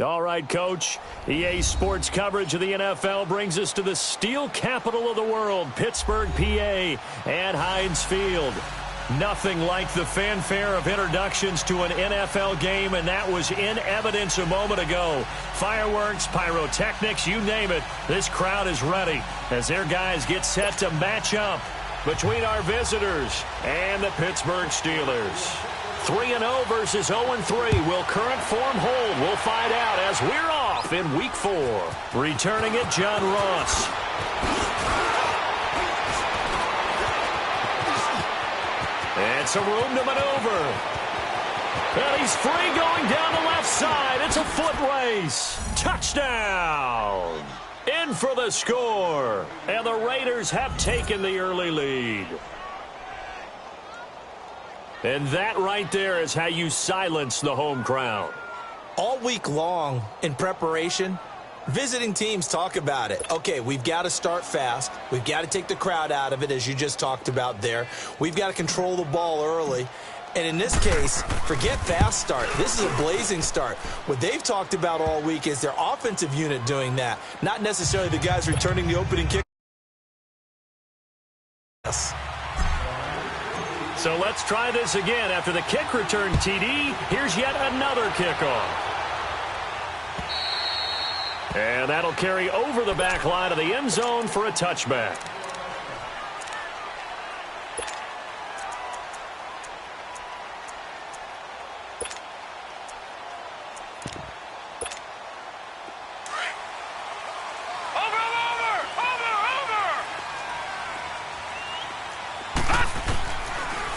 All right, Coach. EA Sports coverage of the NFL brings us to the steel capital of the world, Pittsburgh, PA, and Heinz Field. Nothing like the fanfare of introductions to an NFL game, and that was in evidence a moment ago. Fireworks, pyrotechnics, you name it. This crowd is ready as their guys get set to match up between our visitors and the Pittsburgh Steelers. 3-0 versus 0-3. Will current form hold? We'll find out as we're off in Week 4. Returning it, John Ross. And some room to maneuver. And he's free going down the left side. It's a foot race. Touchdown. In for the score. And the Raiders have taken the early lead. And that right there is how you silence the home crowd. All week long in preparation, visiting teams talk about it. Okay, we've got to start fast. We've got to take the crowd out of it, as you just talked about there. We've got to control the ball early. And in this case, forget fast start. This is a blazing start. What they've talked about all week is their offensive unit doing that, not necessarily the guys returning the opening kick. Yes. So let's try this again. After the kick return TD, here's yet another kickoff. And that'll carry over the back line of the end zone for a touchback.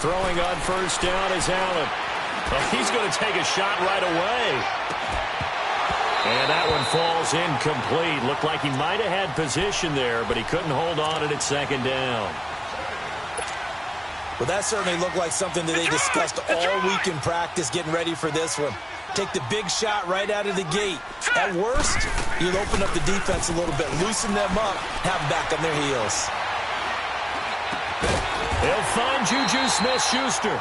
Throwing on first down is Allen. Well, he's going to take a shot right away. And that one falls incomplete. Looked like he might have had position there, but he couldn't hold on at second down. Well, that certainly looked like something that they discussed all week in practice, getting ready for this one. Take the big shot right out of the gate. At worst, you'll open up the defense a little bit, loosen them up, have them back on their heels. They'll find Juju Smith-Schuster.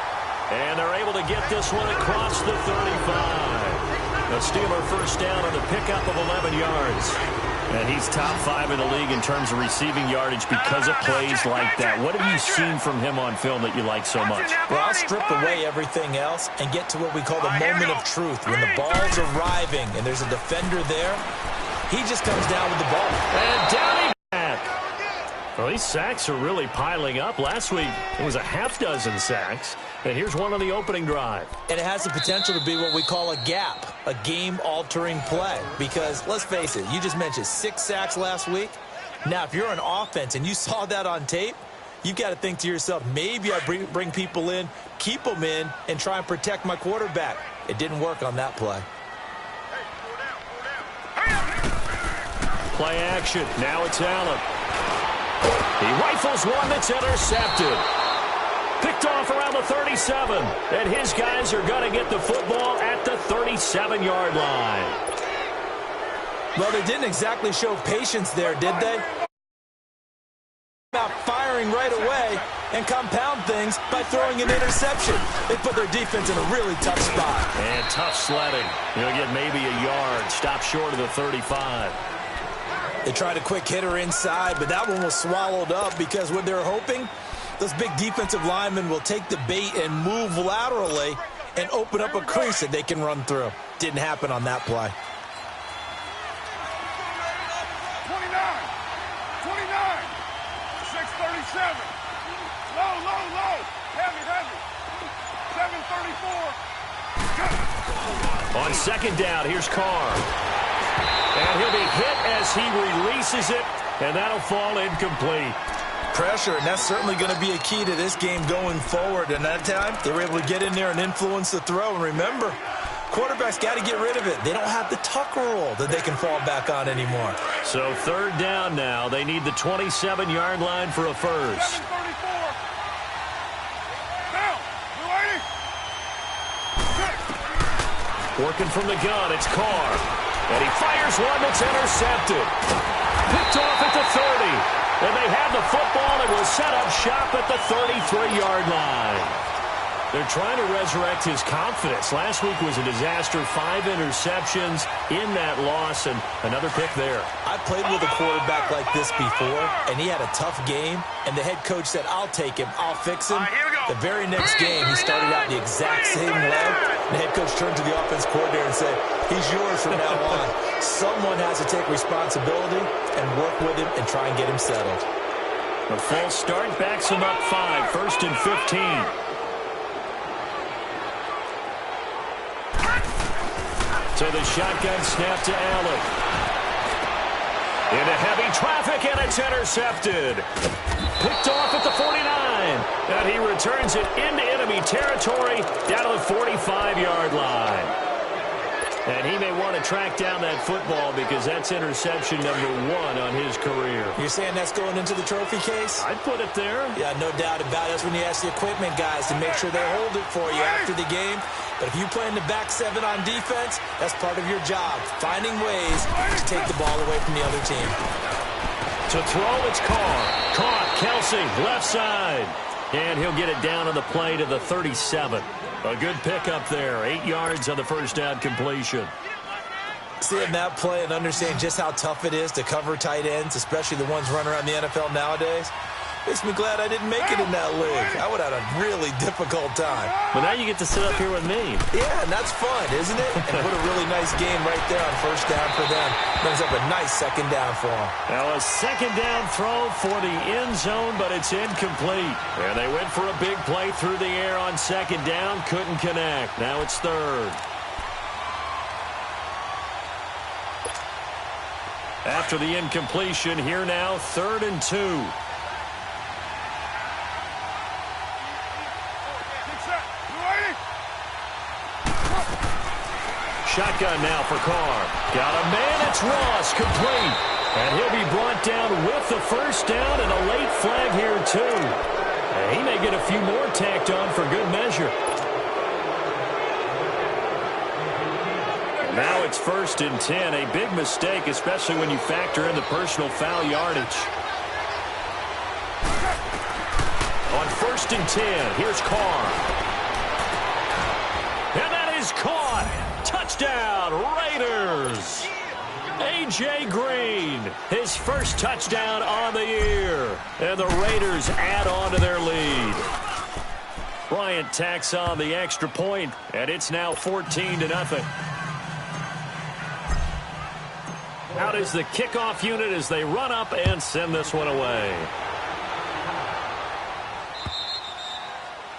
And they're able to get this one across the 35. A Steeler first down on the pickup of 11 yards. And he's top 5 in the league in terms of receiving yardage because of plays like that. What have you seen from him on film that you like so much? Well, I'll strip away everything else and get to what we call the moment of truth. When the ball's arriving and there's a defender there, he just comes down with the ball. And down he back. Well, these sacks are really piling up. Last week, it was a half dozen sacks. And here's one on the opening drive. And it has the potential to be what we call a gap, a game-altering play. Because, let's face it, you just mentioned 6 sacks last week. Now, if you're an offense and you saw that on tape, you've got to think to yourself, maybe I bring people in, keep them in, and try and protect my quarterback. It didn't work on that play. Play action. Now it's Allen. He rifles one that's intercepted. Picked off around the 37. And his guys are going to get the football at the 37-yard line. Well, they didn't exactly show patience there, did they? About firing right away and compound things by throwing an interception. They put their defense in a really tough spot. And tough sledding. You'll get maybe a yard. Stop short of the 35. They tried a quick hitter inside, but that one was swallowed up because what they're hoping, those big defensive linemen will take the bait and move laterally and open up a crease that they can run through. Didn't happen on that play. 29, 637. Low, heavy, 734. On second down, here's Carr. And he'll be hit as he releases it, and that'll fall incomplete. Pressure, and that's certainly going to be a key to this game going forward. And that time, they were able to get in there and influence the throw. And remember, quarterbacks got to get rid of it. They don't have the tuck rule that they can fall back on anymore. So third down now. They need the 27-yard line for a first. 734. Down. Working from the gun, it's Carr. And he fires one that's intercepted. Picked off at the 30. And they have the football and will set up shop at the 33-yard line. They're trying to resurrect his confidence. Last week was a disaster. 5 interceptions in that loss, and another pick there. I played with a quarterback like this before, and he had a tough game, and the head coach said, I'll take him, I'll fix him. The very next game, he started out the exact same way. The head coach turned to the offense coordinator and said, he's yours from now on. Someone has to take responsibility and work with him and try and get him settled. The false start backs him up 5, 1st and 15. So the shotgun snap to Allen. Into heavy traffic, and it's intercepted. Picked off at the 49. And he returns it into enemy territory down to the 45-yard line. And he may want to track down that football because that's interception number 1 on his career. You're saying that's going into the trophy case? I'd put it there. Yeah, no doubt about it. That's when you ask the equipment guys to make sure they hold it for you after the game. But if you play in the back 7 on defense, that's part of your job, finding ways to take the ball away from the other team. To throw, it's Carr. Caught, Kelsey, left side. And he'll get it down on the play to the 37. A good pickup there. 8 yards on the first down completion. Seeing that play and understanding just how tough it is to cover tight ends, especially the ones running around the NFL nowadays, makes me glad I didn't make it in that league. I would have had a really difficult time. But now you get to sit up here with me. Yeah, and that's fun, isn't it? And put a really nice game right there on first down for them. Brings up a nice second down for them. Now a second down throw for the end zone, but it's incomplete. And they went for a big play through the air on second down. Couldn't connect. Now it's third. After the incompletion, here now, 3rd and 2. Shotgun now for Carr. Got a man, it's Ross, complete. And he'll be brought down with the first down and a late flag here too. And he may get a few more tacked on for good measure. And now it's 1st and 10, a big mistake, especially when you factor in the personal foul yardage. On 1st and 10, here's Carr. And that is caught. Touchdown, Raiders! A.J. Green, his first touchdown on the year. And the Raiders add on to their lead. Bryant tacks on the extra point, and it's now 14-0. Out is the kickoff unit as they run up and send this one away.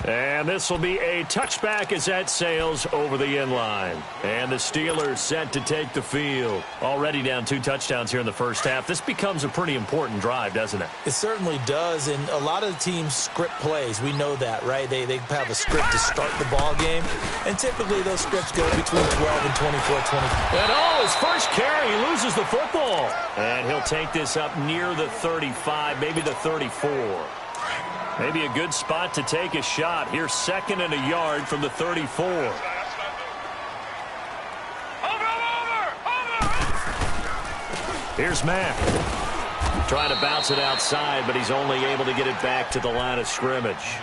And this will be a touchback as that sails over the end line. And the Steelers set to take the field. Already down 2 touchdowns here in the first half. This becomes a pretty important drive, doesn't it? It certainly does, and a lot of the teams script plays. We know that, right? They have a script to start the ball game, and typically those scripts go between 12 and 24, 20. And his first carry, he loses the football. And he'll take this up near the 35, maybe the 34. Maybe a good spot to take a shot. Here's 2nd and a yard from the 34. Here's Mack. Trying to bounce it outside, but he's only able to get it back to the line of scrimmage.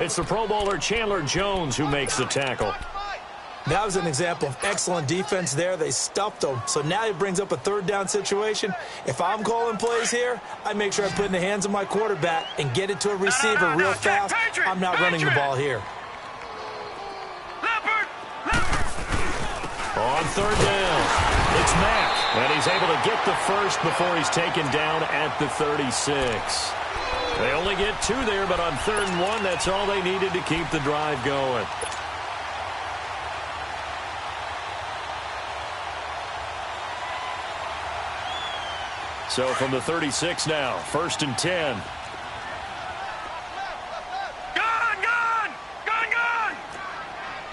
It's the Pro Bowler Chandler Jones who makes the tackle. That was an example of excellent defense there. They stuffed them. So now it brings up a 3rd down situation. If I'm calling plays here, I make sure I put it in the hands of my quarterback and get it to a receiver real fast. I'm not running the ball here. On 3rd down, it's Mack. And he's able to get the first before he's taken down at the 36. They only get 2 there, but on 3rd and 1, that's all they needed to keep the drive going. So from the 36 now, 1st and 10. Gun!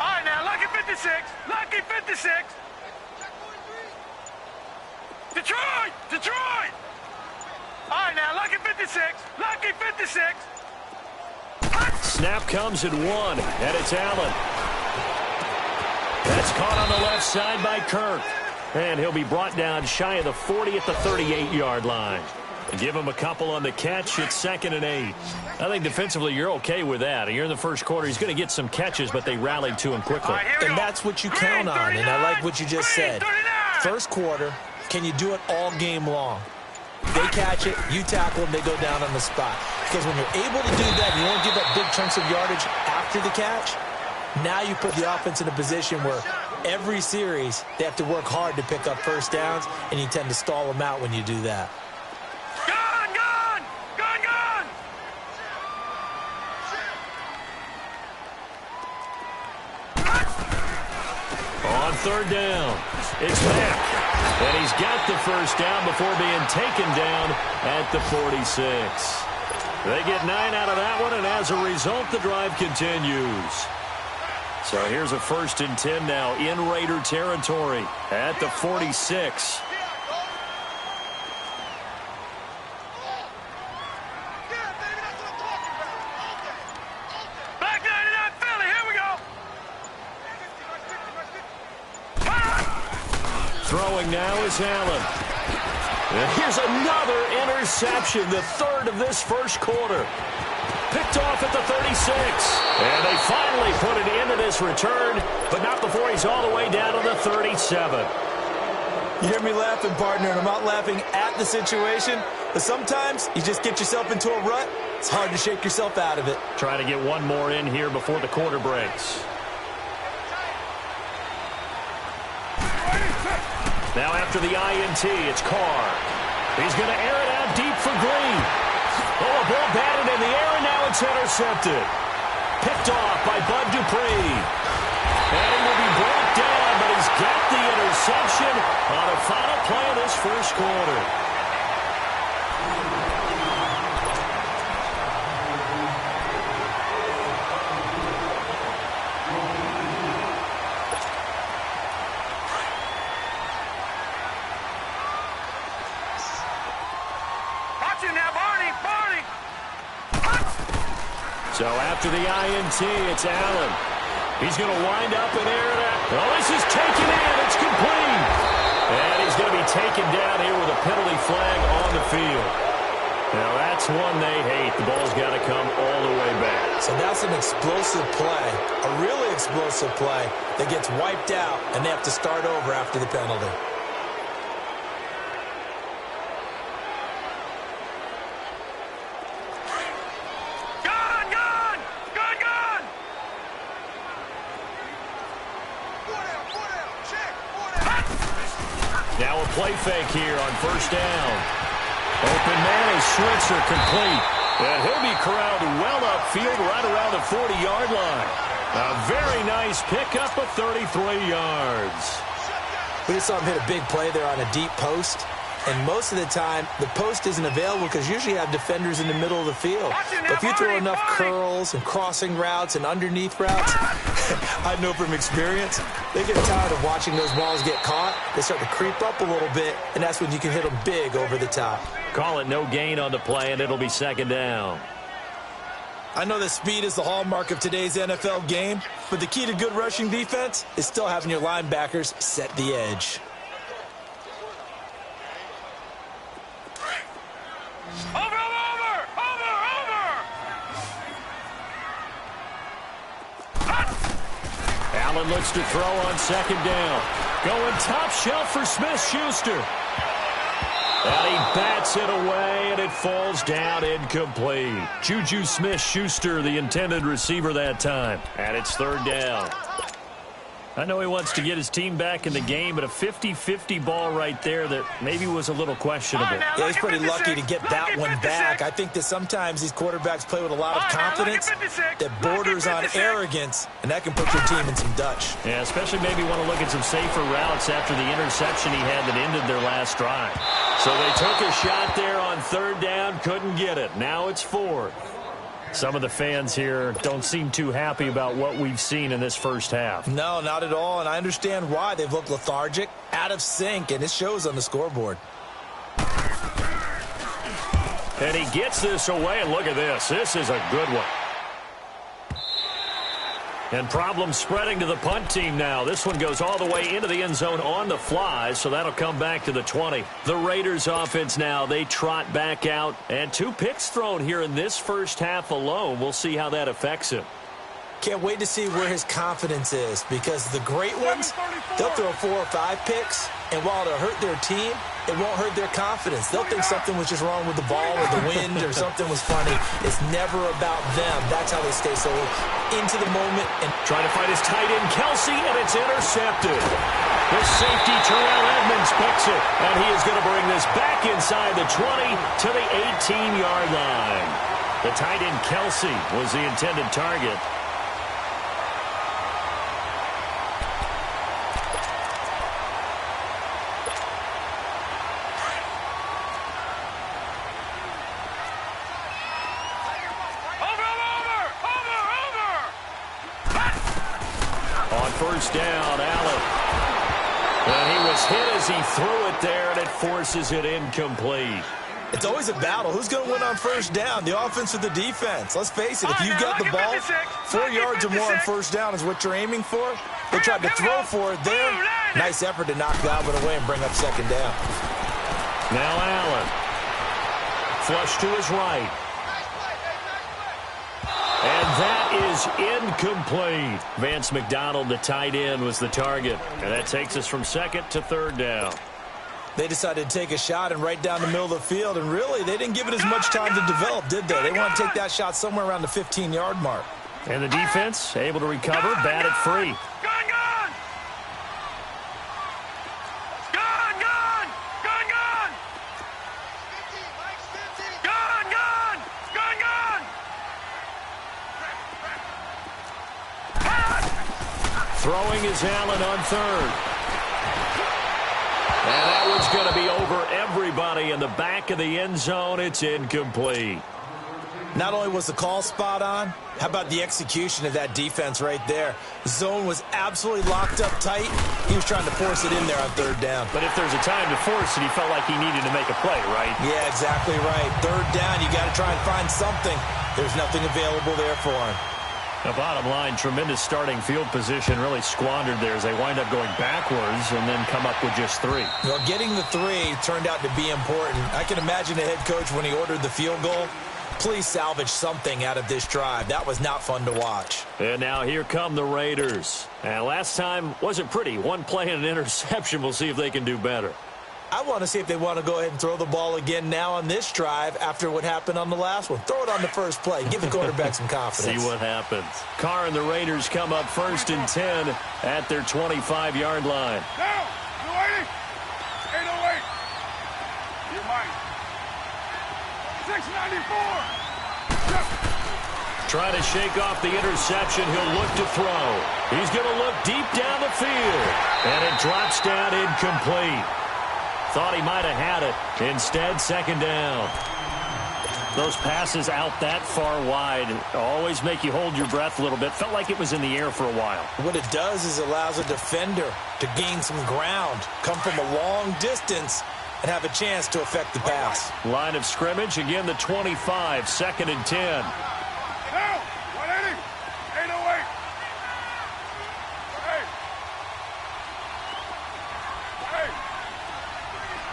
All right, now, lucky 56. Lucky 56. Detroit! All right, now, lucky 56. Lucky 56. Snap comes at 1, and it's Allen. That's caught on the left side by Kirk. And he'll be brought down shy of the 40 at the 38-yard line. Give him a couple on the catch. It's 2nd and 8. I think defensively you're okay with that. You're in the first quarter. He's going to get some catches, but they rallied to him quickly. And that's what you count on, and I like what you just said. First quarter, can you do it all game long? They catch it, you tackle them, they go down on the spot. Because when you're able to do that, you don't give up big chunks of yardage after the catch. Now you put the offense in a position where every series they have to work hard to pick up first downs, and you tend to stall them out when you do that. On 3rd down, it's Mack. And he's got the first down before being taken down at the 46. They get 9 out of that one, and as a result, the drive continues. So here's a 1st and 10 now in Raider territory at the 46. Throwing now is Allen. And here's another interception, the 3rd of this first quarter. Picked off at the 36. And they finally put an end to this return, but not before he's all the way down to the 37. You hear me laughing, partner, and I'm not laughing at the situation, but sometimes you just get yourself into a rut. It's hard to shake yourself out of it. Trying to get one more in here before the quarter breaks. Now after the INT, it's Carr. He's going to air it out deep for Green. Oh, a ball batted in the air, and now it's intercepted. Picked off by Bud Dupree. And he will be brought down, but he's got the interception on the final play of this first quarter. So after the INT, it's Allen. He's going to wind up and air it out. Oh, this is taken in. It's complete. And he's going to be taken down here with a penalty flag on the field. Now, that's one they hate. The ball's got to come all the way back. So that's an explosive play, a really explosive play that gets wiped out, and they have to start over after the penalty. Now a play fake here on 1st down. Open man is Switzer, complete. And he'll be corralled well upfield right around the 40-yard line. A very nice pickup of 33 yards. We just saw him hit a big play there on a deep post. And most of the time, the post isn't available because usually you have defenders in the middle of the field. But if you throw enough curls and crossing routes and underneath routes, I know from experience, they get tired of watching those balls get caught. They start to creep up a little bit, and that's when you can hit them big over the top. Call it no gain on the play, and it'll be 2nd down. I know that speed is the hallmark of today's NFL game, but the key to good rushing defense is still having your linebackers set the edge. Allen looks to throw on 2nd down. Going top shelf for Smith-Schuster. And he bats it away, and it falls down incomplete. Juju Smith-Schuster, the intended receiver that time. And it's 3rd down. I know he wants to get his team back in the game, but a 50-50 ball right there that maybe was a little questionable. Yeah, he's pretty lucky to get that one back. I think that sometimes these quarterbacks play with a lot of confidence that borders on arrogance, and that can put your team in some Dutch. Yeah, especially maybe want to look at some safer routes after the interception he had that ended their last drive. So they took a shot there on 3rd down, couldn't get it. Now it's 4th. Some of the fans here don't seem too happy about what we've seen in this first half. No, not at all, and I understand why. They've looked lethargic, out of sync, and it shows on the scoreboard. And he gets this away, and look at this. This is a good one. And problems spreading to the punt team now. This one goes all the way into the end zone on the fly, so that'll come back to the 20. The Raiders offense now, they trot back out. And 2 picks thrown here in this first half alone. We'll see how that affects him. Can't wait to see where his confidence is, because the great ones, they'll throw 4 or 5 picks, and while it'll hurt their team, it won't hurt their confidence. They'll think something was just wrong with the ball or the wind or something was funny. It's never about them. That's how they stay so into the moment. And trying to find his tight end, Kelsey, and it's intercepted. The safety, Terrell Edmonds, picks it, and he is going to bring this back inside the 20 to the 18-yard line. The tight end, Kelsey, was the intended target. First down, Allen. And he was hit as he threw it there, and it forces it incomplete. It's always a battle. Who's going to win on first down, the offense or the defense? Let's face it, if you've got the ball, 4 yards or more on first down is what you're aiming for. They tried to throw for it there. Nice effort to knock that one away and bring up second down. Now Allen. Flush to his right. And that is incomplete. Vance McDonald, the tight end, was the target. And that takes us from second to third down. They decided to take a shot and right down the middle of the field. And really, they didn't give it as much time to develop, did they? They want to take that shot somewhere around the 15-yard mark. And the defense able to recover, bat it free. Throwing is Allen on third. And that one's going to be over everybody in the back of the end zone. It's incomplete. Not only was the call spot on, how about the execution of that defense right there? The zone was absolutely locked up tight. He was trying to force it in there on third down. But if there's a time to force it, he felt like he needed to make a play, right? Yeah, exactly right. Third down, you got to try and find something. There's nothing available there for him. The bottom line, tremendous starting field position, really squandered there as they wind up going backwards and then come up with just 3. Well, getting the 3 turned out to be important. I can imagine the head coach when he ordered the field goal. Please salvage something out of this drive. That was not fun to watch. And now here come the Raiders. And last time wasn't pretty. 1 play and an interception. We'll see if they can do better. I want to see if they want to go ahead and throw the ball again now on this drive after what happened on the last one. Throw it on the first play. Give the quarterback some confidence. See what happens. Carr and the Raiders come up first and 10 at their 25-yard line. Now, 280. 808. You're mine. 694. Trying to shake off the interception. He'll look to throw. He's going to look deep down the field. And it drops down incomplete. Thought he might have had it. Instead, second down. Those passes out that far wide always make you hold your breath a little bit. Felt like it was in the air for a while. What it does is it allows a defender to gain some ground, come from a long distance, and have a chance to affect the pass. Line of scrimmage, again the 25, second and 10. Now, 180. 808. Hey.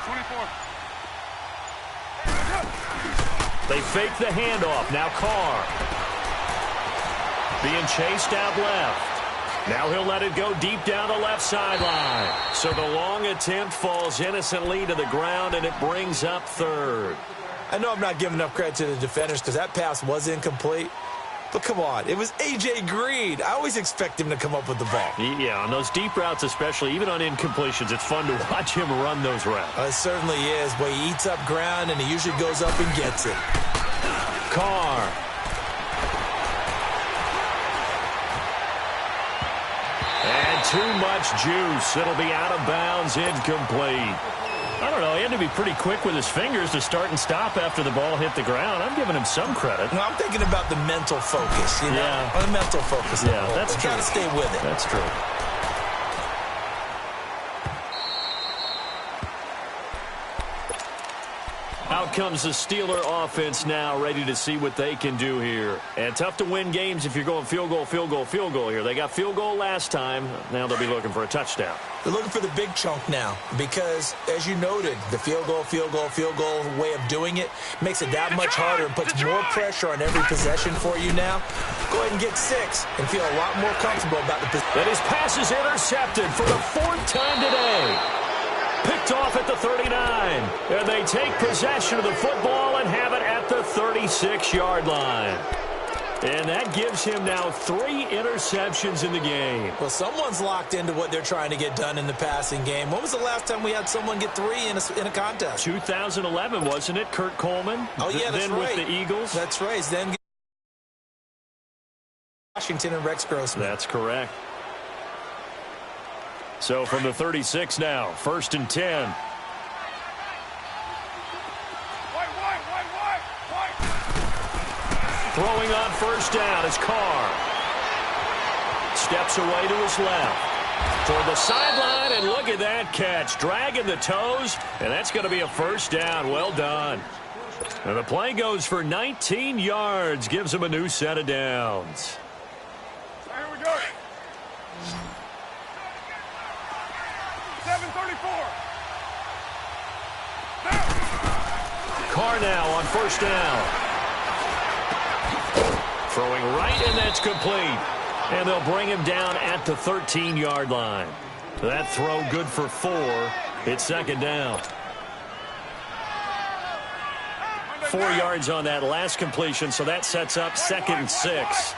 24. They fake the handoff. Now Carr. Being chased out left. Now he'll let it go deep down the left sideline. So the long attempt falls innocently to the ground, and it brings up third. I know I'm not giving enough credit to the defenders because that pass was incomplete. But come on, it was A.J. Green. I always expect him to come up with the ball. Yeah, on those deep routes especially, even on incompletions, it's fun to watch him run those routes. It certainly is. But he eats up ground, and he usually goes up and gets it. Carr. And too much juice. It'll be out of bounds, incomplete. I don't know. He had to be pretty quick with his fingers to start and stop after the ball hit the ground. I'm giving him some credit. No, I'm thinking about the mental focus, you know? Yeah. The mental focus. Yeah, that's true. Got to stay with it. That's true. Out comes the Steeler offense now, ready to see what they can do here. And tough to win games if you're going field goal, field goal, field goal here. They got field goal last time. Now they'll be looking for a touchdown. They're looking for the big chunk now because, as you noted, the field goal way of doing it makes it that much harder and puts more pressure on every possession for you now. Go ahead and get 6 and feel a lot more comfortable about the position. And his pass is intercepted for the 4th time today. Picked off at the 39. And they take possession of the football and have it at the 36-yard line. And that gives him now 3 interceptions in the game. Well, someone's locked into what they're trying to get done in the passing game. When was the last time we had someone get 3 in a contest? 2011, wasn't it? Kurt Coleman? Oh, yeah, that's then right. With the Eagles? That's right. Then Washington and Rex Grossman. That's correct. So from the 36 now, 1st and 10. Throwing on 1st down is Carr. Steps away to his left. Toward the sideline, and look at that catch. Dragging the toes, and that's going to be a 1st down. Well done. And the play goes for 19 yards. Gives him a new set of downs. Here we go. 7:34. Carr now on 1st down. Throwing right, and that's complete. And they'll bring him down at the 13-yard line. That throw good for 4. It's 2nd down. 4 yards on that last completion, so that sets up 2nd and 6.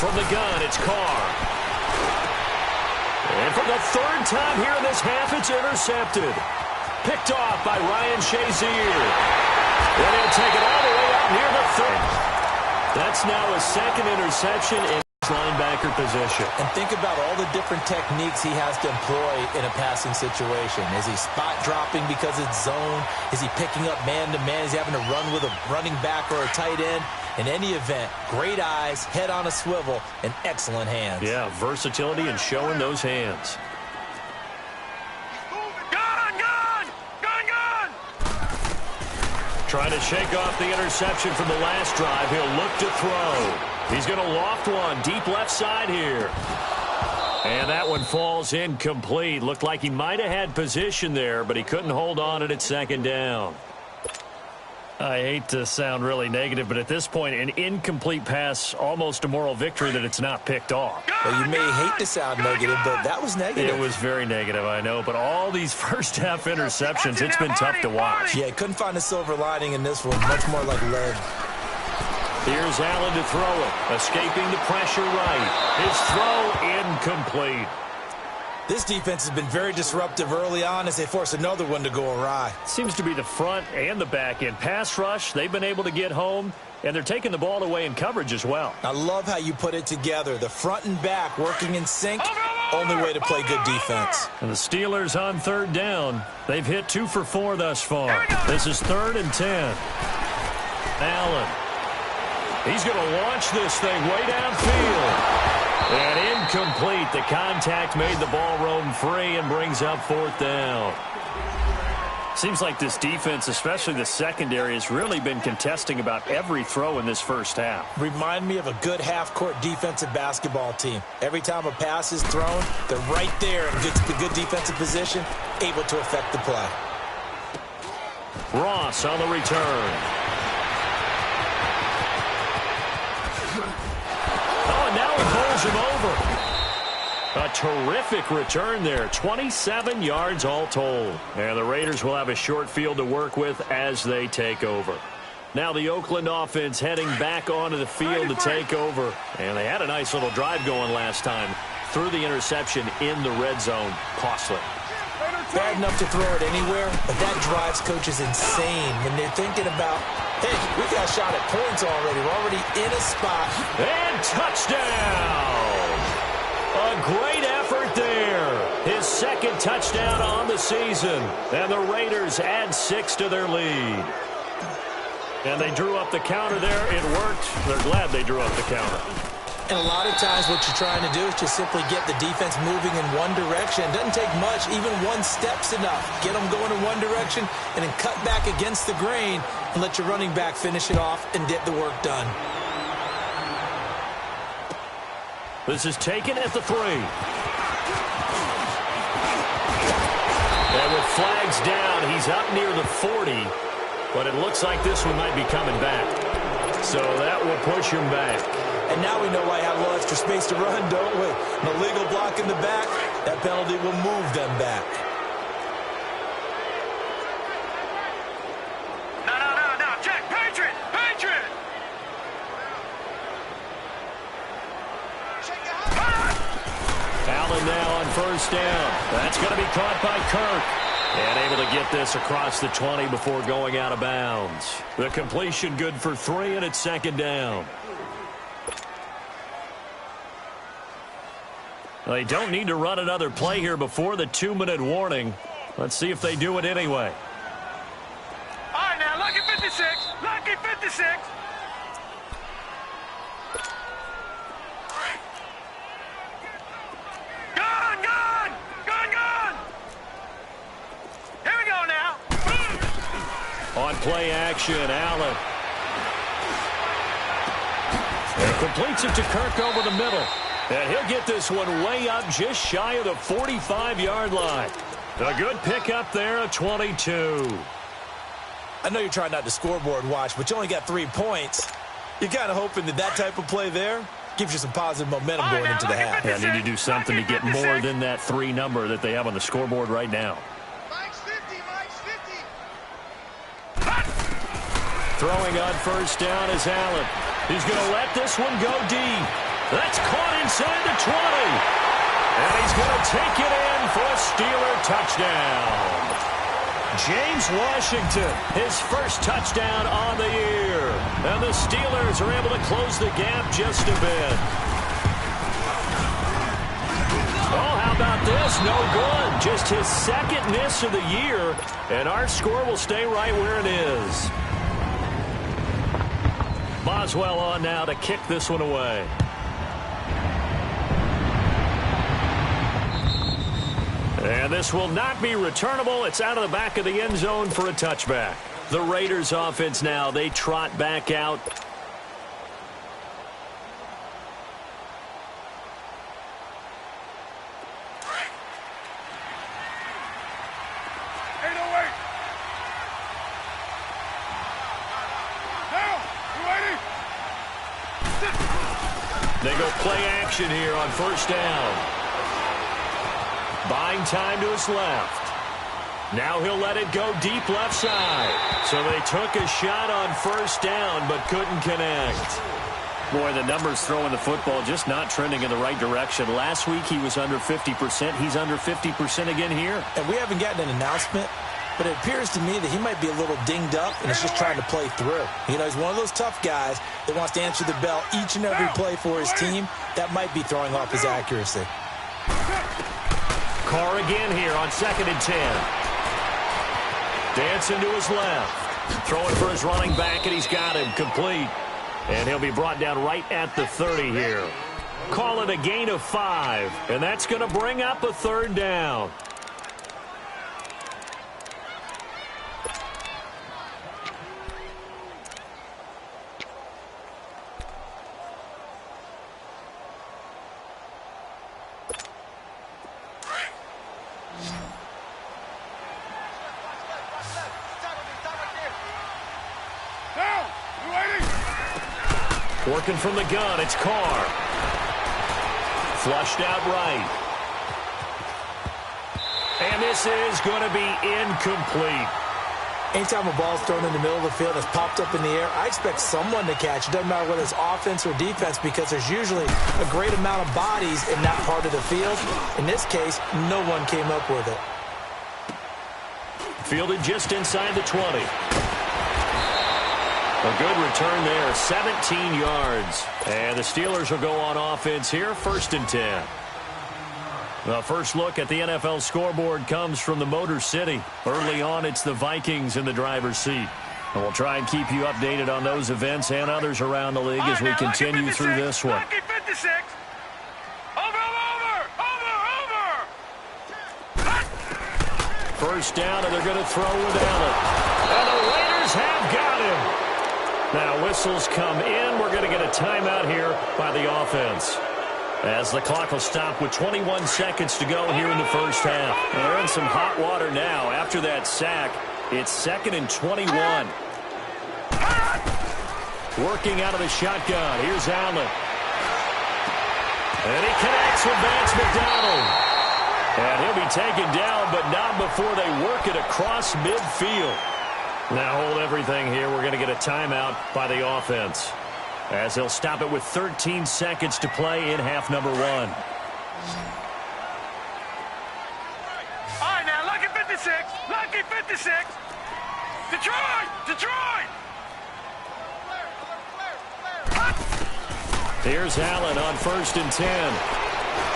From the gun, it's Carr. And for the 3rd time here in this half, it's intercepted. Picked off by Ryan Shazier. And he'll take it all the way up near the 3rd. That's now a 2nd interception in his linebacker position. And think about all the different techniques he has to employ in a passing situation. Is he spot dropping because it's zone? Is he picking up man-to-man? Is he having to run with a running back or a tight end? In any event, great eyes, head on a swivel, and excellent hands. Yeah, versatility and showing those hands. Trying to shake off the interception from the last drive. He'll look to throw. He's going to loft one deep left side here. And that one falls incomplete. Looked like he might have had position there, but he couldn't hold on it at 2nd down. I hate to sound really negative, but at this point, an incomplete pass, almost a moral victory that it's not picked off. Well, you may hate to sound negative, but that was negative. It was very negative, I know, but all these first-half interceptions, it's been tough to watch. Yeah, couldn't find a silver lining in this one. Much more like lead. Here's Allen to throw it, escaping the pressure right. His throw incomplete. This defense has been very disruptive early on as they force another one to go awry. Seems to be the front and the back end. Pass rush, they've been able to get home, and they're taking the ball away in coverage as well. I love how you put it together. The front and back working in sync. Only way to play good defense. And the Steelers on 3rd down. They've hit 2 for 4 thus far. This is 3rd and 10. Allen. He's going to launch this thing way downfield. And incomplete. The contact made the ball roam free and brings up 4th down. Seems like this defense, especially the secondary, has really been contesting about every throw in this first half. Remind me of a good half-court defensive basketball team. Every time a pass is thrown, they're right there in good defensive position, able to affect the play. Ross on the return. Oh, and now he bowls him over. A terrific return there. 27 yards all told. And the Raiders will have a short field to work with as they take over. Now the Oakland offense heading back onto the field to take over. And they had a nice little drive going last time. Threw the interception in the red zone. Costly. Bad enough to throw it anywhere, but that drives coaches insane when they're thinking about, hey, we got a shot at points already. We're already in a spot. And touchdown! A great effort there. His 2nd touchdown on the season. And the Raiders add 6 to their lead. And they drew up the counter there. It worked. They're glad they drew up the counter. And a lot of times what you're trying to do is just simply get the defense moving in one direction. It doesn't take much. Even one step's enough. Get them going in one direction and then cut back against the grain and let your running back finish it off and get the work done. This is taken at the 3. And with flags down, he's up near the 40. But it looks like this one might be coming back. So that will push him back. And now we know why I have a little extra space to run, don't we? An illegal block in the back. That penalty will move them back. No. Check. Patriot. Allen now on first down. That's going to be caught by Kirk. And able to get this across the 20 before going out of bounds. The completion good for 3, and it's second down. They don't need to run another play here before the 2-minute warning. Let's see if they do it anyway. All right, now, lucky 56. Lucky 56. Gun. Here we go now. On play action, Allen. And completes it to Kirk over the middle. And he'll get this one way up just shy of the 45-yard line. A good pickup there at 22. I know you're trying not to scoreboard watch, but you only got 3 points. You're kind of hoping that type of play there gives you some positive momentum going into the half. Yeah, need to do something to get more than that 3 number that they have on the scoreboard right now. Mike's 50. Throwing on first down is Allen. He's going to let this one go deep. That's caught inside the 20. And he's going to take it in for a Steeler touchdown. James Washington, his first touchdown on the year. And the Steelers are able to close the gap just a bit. Oh, how about this? No good. Just his second miss of the year. And our score will stay right where it is. Boswell on now to kick this one away. And this will not be returnable. It's out of the back of the end zone for a touchback. The Raiders offense now, they trot back out. They go play action here on first down. Buying time to his left. Now he'll let it go deep left side. So they took a shot on first down but couldn't connect. Boy, the numbers throwing the football just not trending in the right direction. Last week he was under 50%. He's under 50% again here. And we haven't gotten an announcement, but it appears to me that he might be a little dinged up and is just trying to play through. You know, he's one of those tough guys that wants to answer the bell each and every play for his team. That might be throwing off his accuracy. Carr again here on 2nd and 10. Dancing to his left. Throwing for his running back, and he's got him complete. And he'll be brought down right at the 30 here. Call it a gain of 5, and that's going to bring up a third down. Working from the gun, it's Carr. Flushed out right. And this is going to be incomplete. Anytime a ball's thrown in the middle of the field that's popped up in the air, I expect someone to catch. It doesn't matter whether it's offense or defense because there's usually a great amount of bodies in that part of the field. In this case, no one came up with it. Fielded just inside the 20. A good return there, 17 yards. And the Steelers will go on offense here, 1st and 10. The first look at the NFL scoreboard comes from the Motor City. Early on, it's the Vikings in the driver's seat. And we'll try and keep you updated on those events and others around the league as we continue through this one. 56. Over. First down, and they're going to throw with Allen. And the Raiders have got him. Now whistles come in. We're going to get a timeout here by the offense, as the clock will stop with 21 seconds to go here in the first half. And they're in some hot water now. After that sack, it's 2nd and 21. Working out of the shotgun. Here's Allen. And he connects with Vance McDonald. And he'll be taken down, but not before they work it across midfield. Now hold everything here. We're going to get a timeout by the offense, as they'll stop it with 13 seconds to play in half number 1. All right, now, lucky 56. Lucky 56. Detroit! Here's Allen on 1st and 10.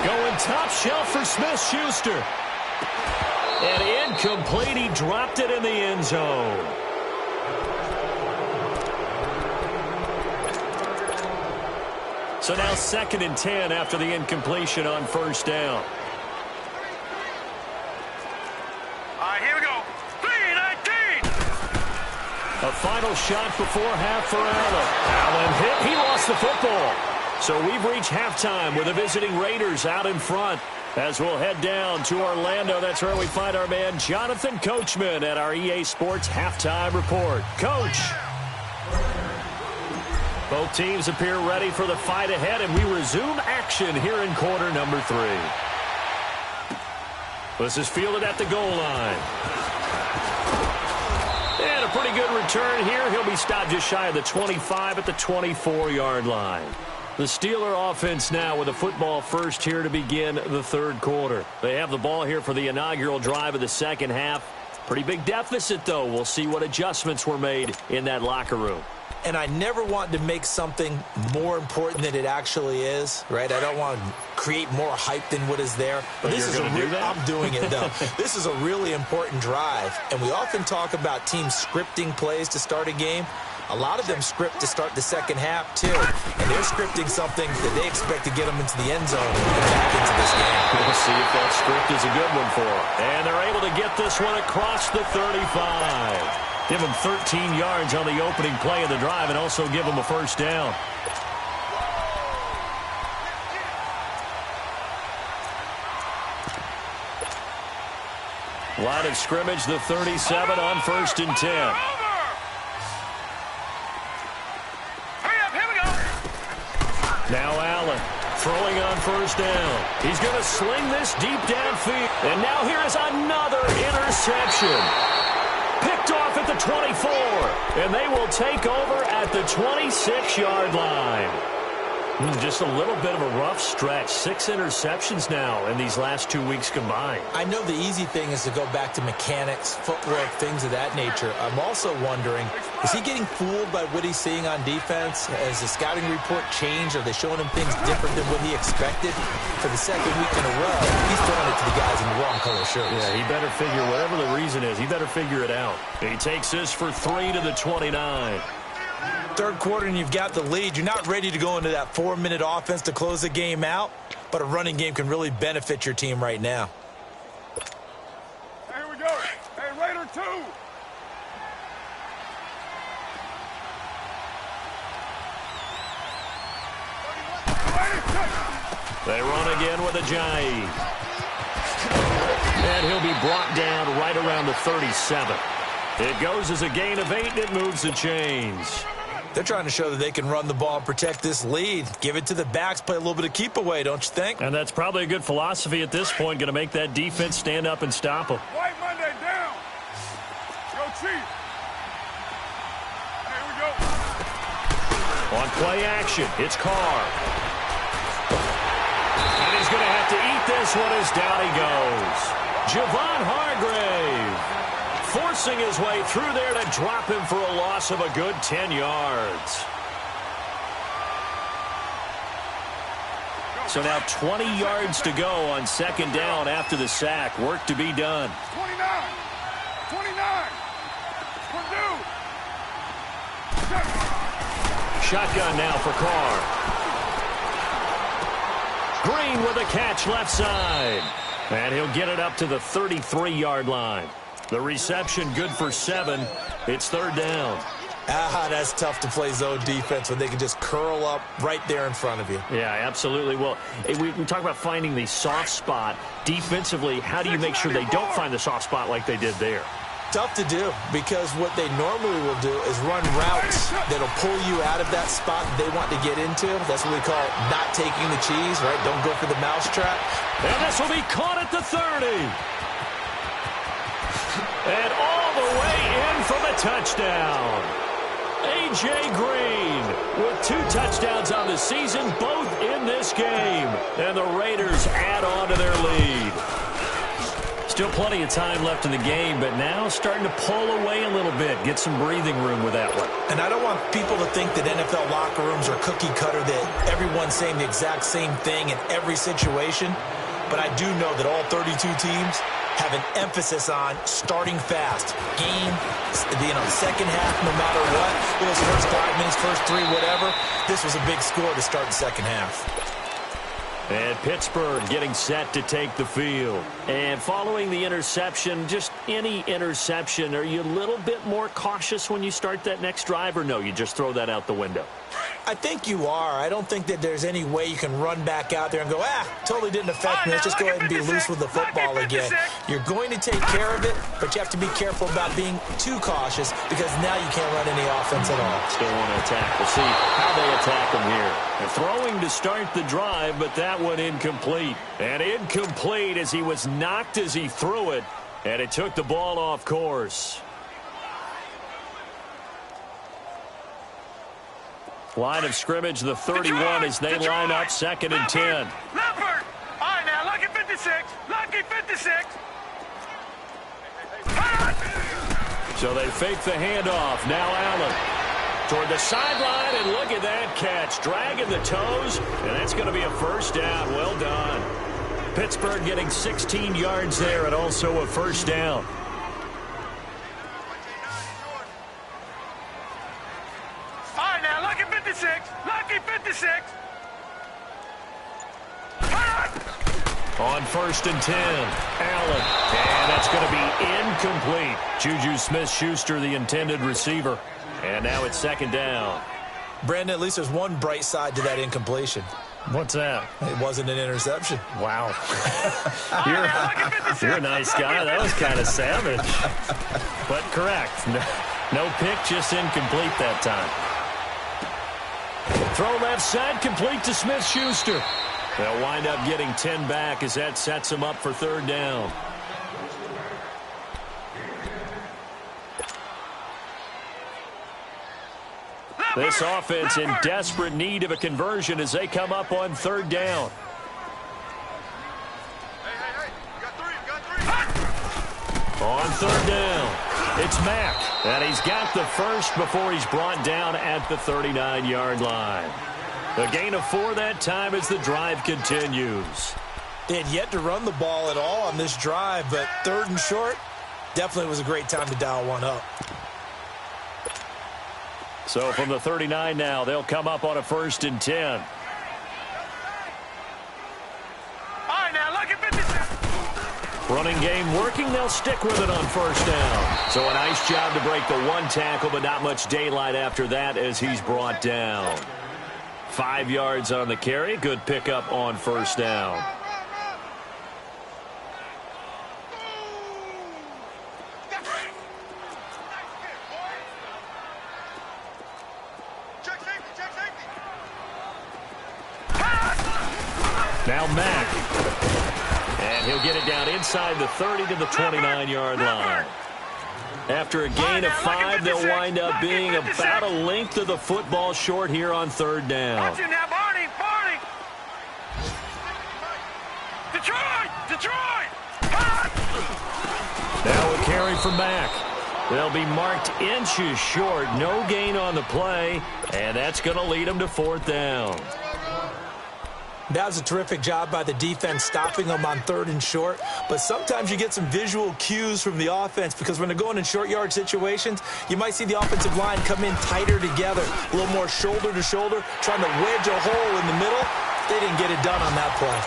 Going top shelf for Smith-Schuster. And incomplete. He dropped it in the end zone. So now 2nd and 10 after the incompletion on 1st down. All right, here we go. 3:19. A final shot before half for Allen. Allen hit. He lost the football. So we've reached halftime with the visiting Raiders out in front. As we'll head down to Orlando, that's where we find our man Jonathan Coachman at our EA Sports Halftime Report. Coach. Both teams appear ready for the fight ahead, and we resume action here in quarter number 3. This is fielded at the goal line. And a pretty good return here. He'll be stopped just shy of the 25 at the 24-yard line. The Steeler offense now with a football first here to begin the 3rd quarter. They have the ball here for the inaugural drive of the 2nd half. Pretty big deficit, though. We'll see what adjustments were made in that locker room. And I never want to make something more important than it actually is, right? I don't want to create more hype than what is there. But this is I'm doing it, though. This is a really important drive. And we often talk about teams scripting plays to start a game. A lot of them script to start the 2nd half, too. And they're scripting something that they expect to get them into the end zone and back into this game. We'll see if that script is a good one for them. And they're able to get this one across the 35. Give them 13 yards on the opening play of the drive and also give them a first down. Line of scrimmage, the 37 on 1st and 10. Now Allen throwing on 1st down. He's going to sling this deep downfield. And now here is another interception. Picked off at the 24. And they will take over at the 26-yard line. Just a little bit of a rough stretch. 6 interceptions now in these last 2 weeks combined. I know the easy thing is to go back to mechanics, footwork, things of that nature. I'm also wondering, is he getting fooled by what he's seeing on defense? Has the scouting report changed? Are they showing him things different than what he expected? For the 2nd week in a row, he's throwing it to the guys in the wrong color shirts. Yeah, he better figure, whatever the reason is, he better figure it out. He takes this for 3 to the 29. 3rd quarter and you've got the lead. You're not ready to go into that 4-minute offense to close the game out, but a running game can really benefit your team right now. Here we go. Hey, Raider 2. They run again with Ajayi. And he'll be brought down right around the 37. It goes as a gain of 8, and it moves the chains. They're trying to show that they can run the ball and protect this lead. Give it to the backs, play a little bit of keep away, don't you think? And that's probably a good philosophy at this point, going to make that defense stand up and stop them. White Monday down. Go Chief. Here we go. On play action, it's Carr. And he's going to have to eat this one as down he goes. Javon Hargrave forcing his way through there to drop him for a loss of a good 10 yards. So now 20 yards to go on 2nd down after the sack. Work to be done. 29. 29. Purdue. Shotgun now for Carr. Green with a catch left side. And he'll get it up to the 33-yard line. The reception good for 7. It's third down. That's tough to play zone defense when they can just curl up right there in front of you. Yeah, absolutely. Well, we talk about finding the soft spot. Defensively, how do you make sure they don't find the soft spot like they did there? Tough to do, because what they normally will do is run routes that'll pull you out of that spot they want to get into. That's what we call not taking the cheese, right? Don't go for the mousetrap. And this will be caught at the 30. And all the way in for the touchdown. A.J. Green with 2 touchdowns on the season, both in this game. And the Raiders add on to their lead. Still plenty of time left in the game, but now starting to pull away a little bit, get some breathing room with that one. And I don't want people to think that NFL locker rooms are cookie cutter, that everyone's saying the exact same thing in every situation. But I do know that all 32 teams have an emphasis on starting fast. Game, second half, no matter what. Those first 5 minutes, first 3, whatever. This was a big score to start the second half. And Pittsburgh getting set to take the field. And following the interception, just any interception, are you a little bit more cautious when you start that next drive, or no, you just throw that out the window? I think you are. I don't think that there's any way you can run back out there and go, totally didn't affect me. Let's just go ahead and be loose with the football again. You're going to take care of it, but you have to be careful about being too cautious, because now you can't run any offense at all. Still want to attack. We'll see how they attack them here. They're throwing to start the drive, but that one incomplete. And incomplete as he was knocked as he threw it, and it took the ball off course. Line of scrimmage, the 31, as they line up, 2nd and 10. Leopard! All right, now, lucky 56. Lucky 56. So they fake the handoff. Now Allen toward the sideline, and look at that catch. Dragging the toes, and that's going to be a first down. Well done. Pittsburgh getting 16 yards there, and also a first down. Lucky 56. On 1st and 10, Allen. And that's going to be incomplete. Juju Smith-Schuster, the intended receiver. And now it's 2nd down. Brandon, at least there's one bright side to that incompletion. What's that? It wasn't an interception. Wow. You're a nice guy. That was kind of savage. But correct. No pick, just incomplete that time. Throw left side, complete to Smith-Schuster. They'll wind up getting 10 back as that sets them up for 3rd down. This offense in desperate need of a conversion as they come up on 3rd down. On 3rd down, it's Mack. And he's got the first before he's brought down at the 39-yard line. A gain of 4 that time as the drive continues. They had yet to run the ball at all on this drive, but 3rd and short, definitely was a great time to dial one up. So from the 39 now, they'll come up on a 1st and 10. All right, now, lucky 56. Running game working, they'll stick with it on 1st down. So a nice job to break the 1 tackle, but not much daylight after that as he's brought down. 5 yards on the carry, good pickup on 1st down. Now Mack. And he'll get it down inside the 30 to the 29-yard line. After a gain of 5, they'll wind up being about a length of the football short here on 3rd down. Watch him now, Barney. Detroit! Now a carry from Mack. They'll be marked inches short. No gain on the play, and that's going to lead them to 4th down. That was a terrific job by the defense stopping them on 3rd and short. But sometimes you get some visual cues from the offense, because when they're going in short yard situations, you might see the offensive line come in tighter together, a little more shoulder to shoulder, trying to wedge a hole in the middle. They didn't get it done on that play.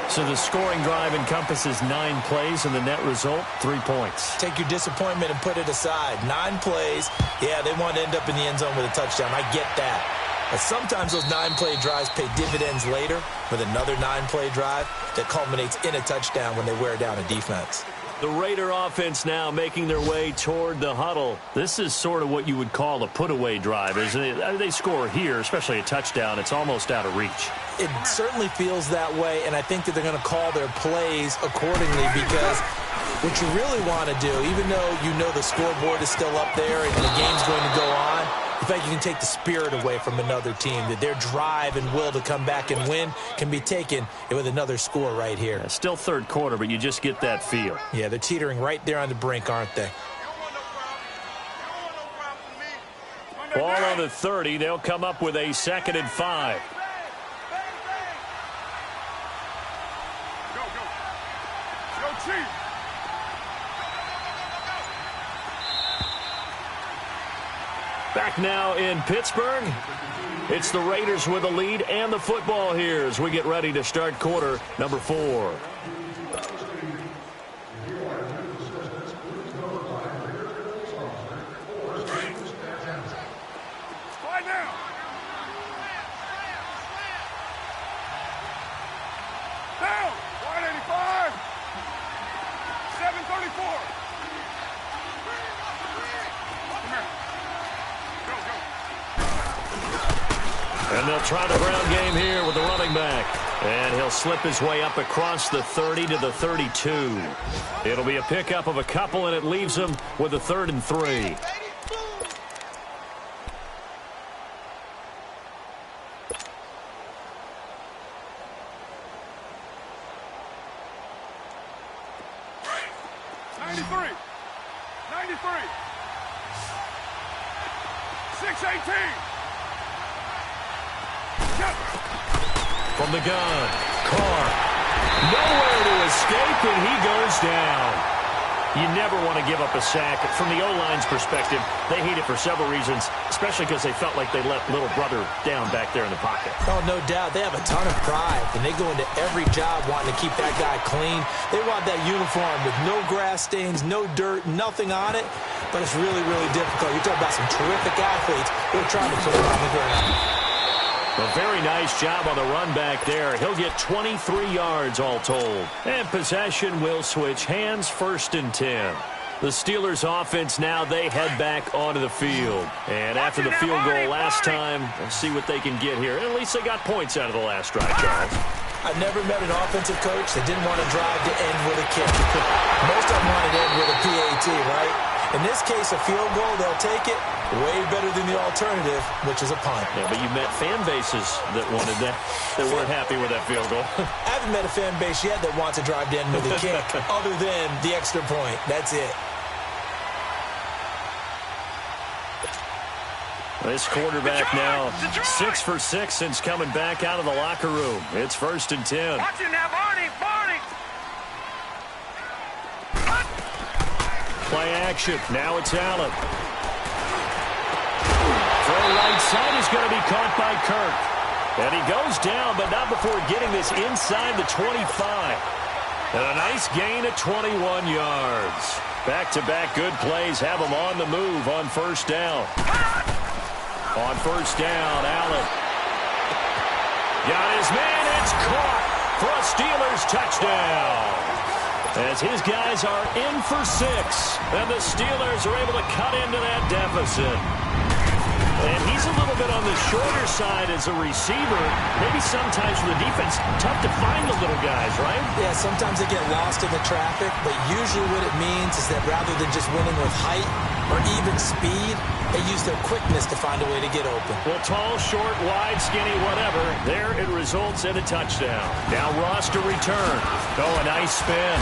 So the scoring drive encompasses 9 plays, and the net result, 3 points. Take your disappointment and put it aside. 9 plays. Yeah, they want to end up in the end zone with a touchdown. I get that. But sometimes those 9-play drives pay dividends later with another 9-play drive that culminates in a touchdown when they wear down a defense. The Raider offense now making their way toward the huddle. This is sort of what you would call a put-away drive, isn't it? They score here, especially a touchdown. It's almost out of reach. It certainly feels that way, and I think that they're going to call their plays accordingly because what you really want to do, even though you know the scoreboard is still up there and the game's going to go on, in fact, you can take the spirit away from another team, that their drive and will to come back and win can be taken with another score right here. Yeah, still third quarter, but you just get that feel. Yeah, they're teetering right there on the brink, aren't they? Ball on the 30. They'll come up with a 2nd and 5. Go, Chief. Back now in Pittsburgh. It's the Raiders with the lead and the football here as we get ready to start quarter number 4. Right now. Down. 185. 734. And they'll try the ground game here with the running back. And he'll slip his way up across the 30 to the 32. It'll be a pickup of a couple, and it leaves him with a 3rd and 3. From the gun, Carr. Nowhere to escape, and he goes down. You never want to give up a sack. From the O-line's perspective, they hate it for several reasons, especially because they felt like they let little brother down back there in the pocket. Oh, no doubt. They have a ton of pride, and they go into every job wanting to keep that guy clean. They want that uniform with no grass stains, no dirt, nothing on it, but it's really, really difficult. You're talking about some terrific athletes who are trying to put it on the ground. A very nice job on the run back there. He'll get 23 yards all told. And possession will switch hands, 1st and 10. The Steelers offense now, they head back onto the field. And after the field goal last time, let's see what they can get here. At least they got points out of the last drive, Charles. I've never met an offensive coach that didn't want to drive to end with a kick. Most of them wanted to end with a PAT, right? In this case, a field goal, they'll take it. Way better than the alternative, which is a punt. Yeah, but you met fan bases that wanted that, that weren't happy with that field goal. I haven't met a fan base yet that wants to drive to end with a kick, other than the extra point. That's it. This quarterback now 6 for 6 since coming back out of the locker room. It's 1st and 10. Watch it now, Barney. Play action. Now it's Allen. Throw right side is going to be caught by Kirk. And he goes down, but not before getting this inside the 25. And a nice gain at 21 yards. Back-to-back good plays have him on the move on 1st down. On 1st down, Allen. Got his man. It's caught for a Steelers touchdown. As his guys are in for 6. And the Steelers are able to cut into that deficit. And he's a little bit on the shorter side as a receiver. Maybe sometimes for the defense, tough to find the little guys, right? Yeah, sometimes they get lost in the traffic, but usually what it means is that rather than just winning with height or even speed, they use their quickness to find a way to get open. Well, tall, short, wide, skinny, whatever, there it results in a touchdown. Now Ross to return. Oh, a nice spin.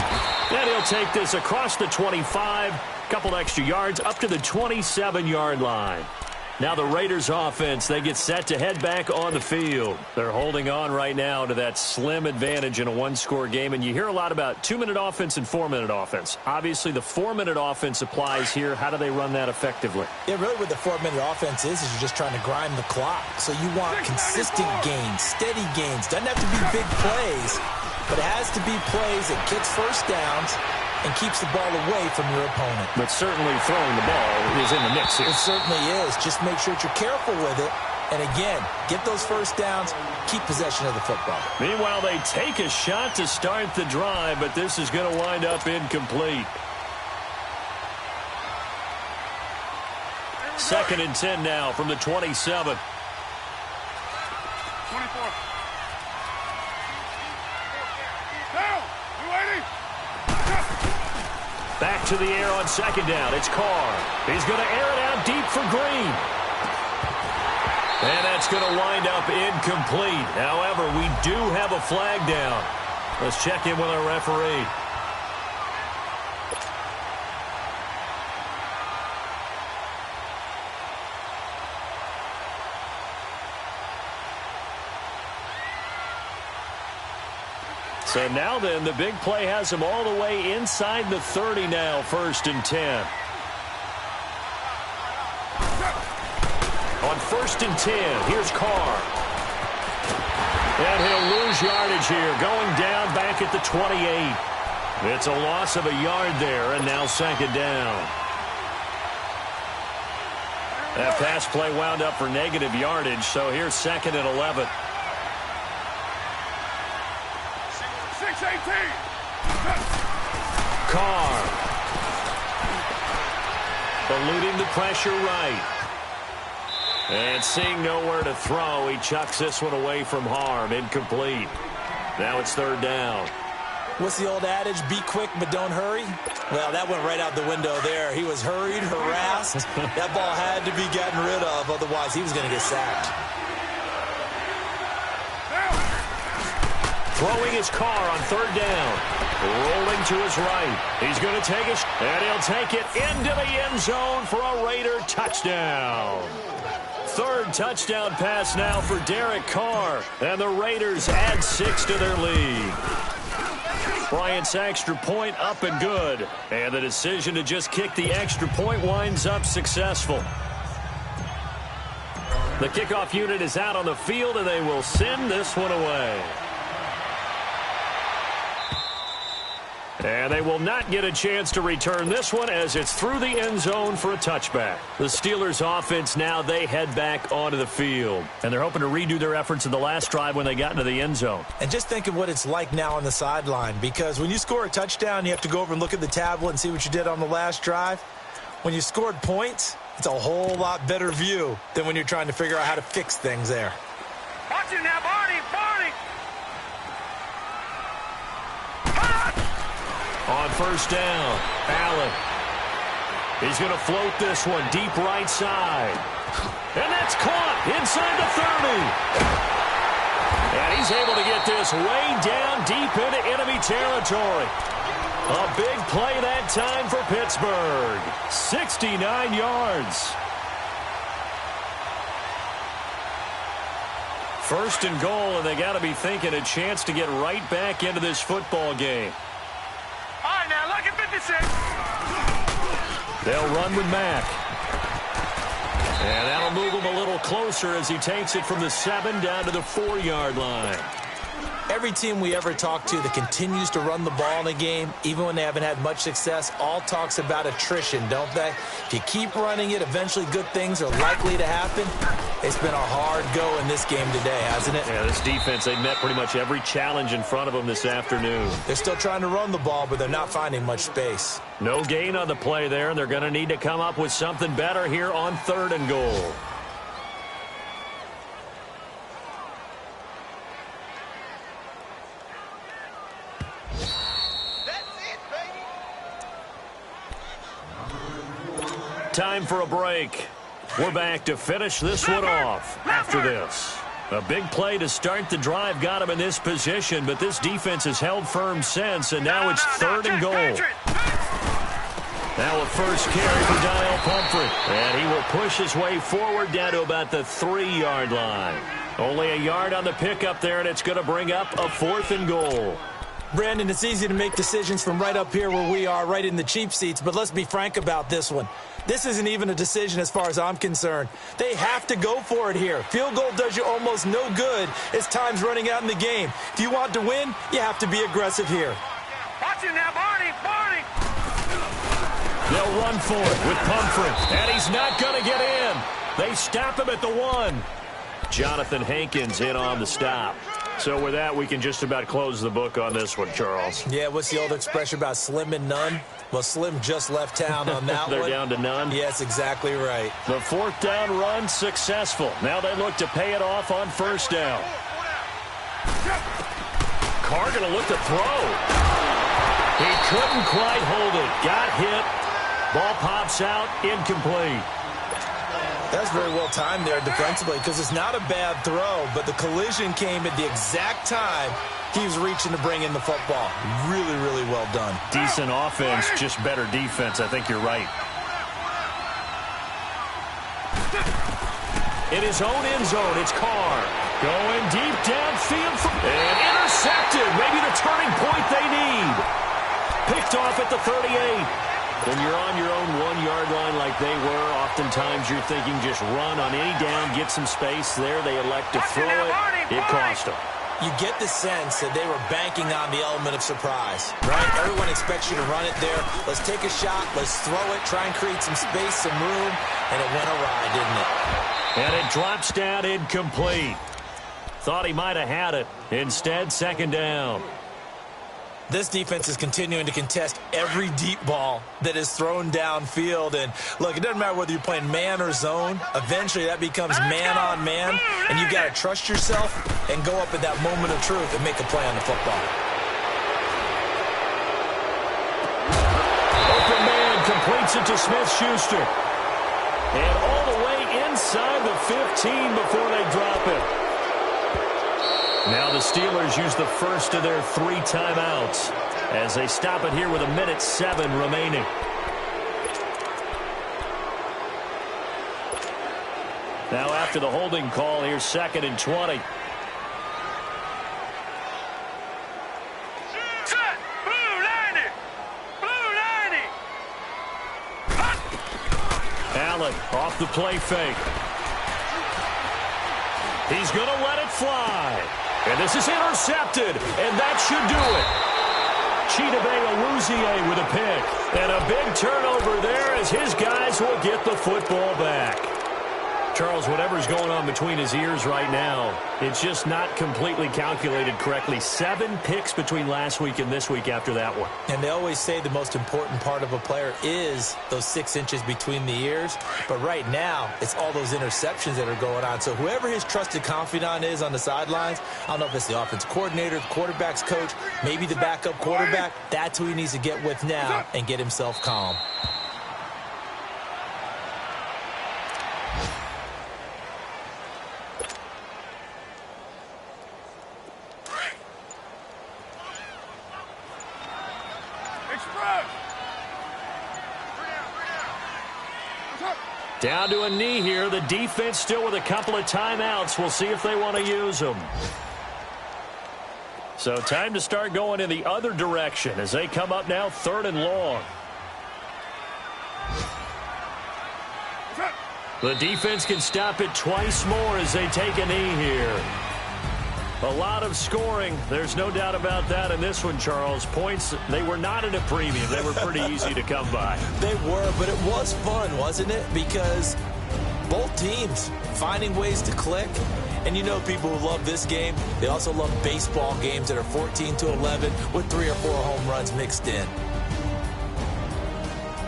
Then he'll take this across the 25, couple extra yards, up to the 27-yard line. Now the Raiders offense, they get set to head back on the field. They're holding on right now to that slim advantage in a one-score game. And you hear a lot about 2-minute offense and 4-minute offense. Obviously, the 4-minute offense applies here. How do they run that effectively? Yeah, really what the 4-minute offense is you're just trying to grind the clock. So you want consistent gains, steady gains. Doesn't have to be big plays, but it has to be plays that gets first downs and keeps the ball away from your opponent. But certainly throwing the ball is in the mix here. It certainly is. Just make sure that you're careful with it. And again, get those first downs, keep possession of the football. Meanwhile, they take a shot to start the drive, but this is going to wind up incomplete. 2nd and 10 now from the 27. 24. Down. You ready? Back to the air on 2nd down. It's Carr. He's going to air it out deep for Green. And that's going to wind up incomplete. However, we do have a flag down. Let's check in with our referee. So now then, the big play has him all the way inside the 30 now, 1st and 10. On 1st and 10, here's Carr. And he'll lose yardage here, going down back at the 28. It's a loss of a yard there, and now 2nd down. That pass play wound up for negative yardage, so here's 2nd and 11. 6-18. Carr. Eluding the pressure right. And seeing nowhere to throw, he chucks this one away from harm. Incomplete. Now it's 3rd down. What's the old adage? Be quick, but don't hurry? Well, that went right out the window there. He was hurried, harassed. That ball had to be gotten rid of, otherwise he was going to get sacked. Throwing his Carr on 3rd down. Rolling to his right. He's going to take it, and he'll take it into the end zone for a Raider touchdown. 3rd touchdown pass now for Derek Carr, and the Raiders add 6 to their lead. Bryant's extra point up and good, and the decision to just kick the extra point winds up successful. The kickoff unit is out on the field, and they will send this one away. And they will not get a chance to return this one as it's through the end zone for a touchback. The Steelers offense now, they head back onto the field. And they're hoping to redo their efforts in the last drive when they got into the end zone. And just think of what it's like now on the sideline, because when you score a touchdown, you have to go over and look at the tablet and see what you did on the last drive. When you scored points, it's a whole lot better view than when you're trying to figure out how to fix things there. Watch it now, Barney. On 1st down, Allen. He's going to float this one deep right side. And that's caught inside the 30. And he's able to get this way down deep into enemy territory. A big play that time for Pittsburgh. 69 yards. 1st and goal, and they got to be thinking a chance to get right back into this football game. All right, now look at 56. They'll run with Mack. And that'll move him a little closer as he takes it from the 7 down to the 4-yard line. Every team we ever talk to that continues to run the ball in a game, even when they haven't had much success, all talks about attrition, don't they? If you keep running it, eventually good things are likely to happen. It's been a hard go in this game today, hasn't it? Yeah, this defense, they've met pretty much every challenge in front of them this afternoon. They're still trying to run the ball, but they're not finding much space. No gain on the play there, and they're going to need to come up with something better here on 3rd and goal. Time for a break. We're back to finish this one off after this. A big play to start the drive got him in this position, but this defense has held firm since, and now it's 3rd and goal. Now a first carry for Daniel Pumphrey. And he will push his way forward down to about the 3-yard line. Only a yard on the pickup there, and it's going to bring up a 4th and goal. Brandon, it's easy to make decisions from right up here where we are, right in the cheap seats, but let's be frank about this one. This isn't even a decision as far as I'm concerned. They have to go for it here. Field goal does you almost no good as time's running out in the game. If you want to win, you have to be aggressive here. Watch it now, Barney! Barney! They'll run for it with Pumphrey, and he's not going to get in. They stop him at the 1. Jonathan Hankins in on the stop. So with that, we can just about close the book on this one, Charles. Yeah, what's the old expression about slim and none? Well, Slim just left town on that They're one. down to none? Yes, exactly right. The 4th down run successful. Now they look to pay it off on 1st down. Carr going to look to throw. He couldn't quite hold it. Got hit. Ball pops out, incomplete. That's very well timed there defensively because it's not a bad throw, but the collision came at the exact time he was reaching to bring in the football. Really, really well done. Decent offense, just better defense. I think you're right. In his own end zone, it's Carr. Going deep downfield and intercepted. Maybe the turning point they need. Picked off at the 38. When you're on your own 1-yard line like they were, oftentimes you're thinking just run on any down, get some space there. They elect to throw it. It cost them. You get the sense that they were banking on the element of surprise, right? Everyone expects you to run it there. Let's take a shot. Let's throw it. Try and create some space, some room. And it went awry, didn't it? And it drops down incomplete. Thought he might have had it. Instead, 2nd down. This defense is continuing to contest every deep ball that is thrown downfield. And, look, it doesn't matter whether you're playing man or zone. Eventually, that becomes man-on-man, and you've got to trust yourself and go up at that moment of truth and make a play on the football. Open man completes it to Smith-Schuster. And all the way inside the 15 before they drop it. Now the Steelers use the first of their 3 timeouts as they stop it here with 1:07 remaining. Now after the holding call, here's 2nd and 20. Set! Blue 90! Blue 90! Allen off the play fake. He's going to let it fly. And this is intercepted, and that should do it. Chidobe Awuzie with a pick. And a big turnover there as his guys will get the football back. Charles, whatever's going on between his ears right now, it's just not completely calculated correctly. 7 picks between last week and this week after that one. And they always say the most important part of a player is those 6 inches between the ears. But right now, it's all those interceptions that are going on. So whoever his trusted confidant is on the sidelines, I don't know if it's the offense coordinator, the quarterback's coach, maybe the backup quarterback, that's who he needs to get with now and get himself calm. Down to a knee here. The defense still with a couple of timeouts. We'll see if they want to use them. So time to start going in the other direction as they come up now 3rd and long. The defense can stop it twice more as they take a knee here. A lot of scoring. There's no doubt about that in this one, Charles. Points, they were not at a premium. They were pretty easy to come by. They were, but it was fun, wasn't it? Because both teams finding ways to click. And you know people who love this game, they also love baseball games that are 14-11 with 3 or 4 home runs mixed in.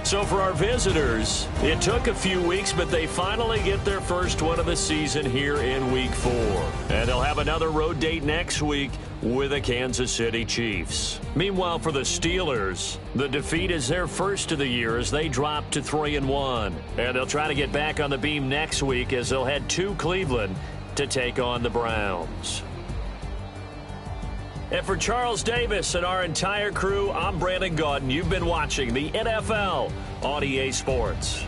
So for our visitors, it took a few weeks, but they finally get their first one of the season here in Week 4. And they'll have another road date next week with the Kansas City Chiefs. Meanwhile, for the Steelers, the defeat is their first of the year as they drop to 3-1. And they'll try to get back on the beam next week as they'll head to Cleveland to take on the Browns. And for Charles Davis and our entire crew, I'm Brandon Gaudin. You've been watching the NFL on EA Sports.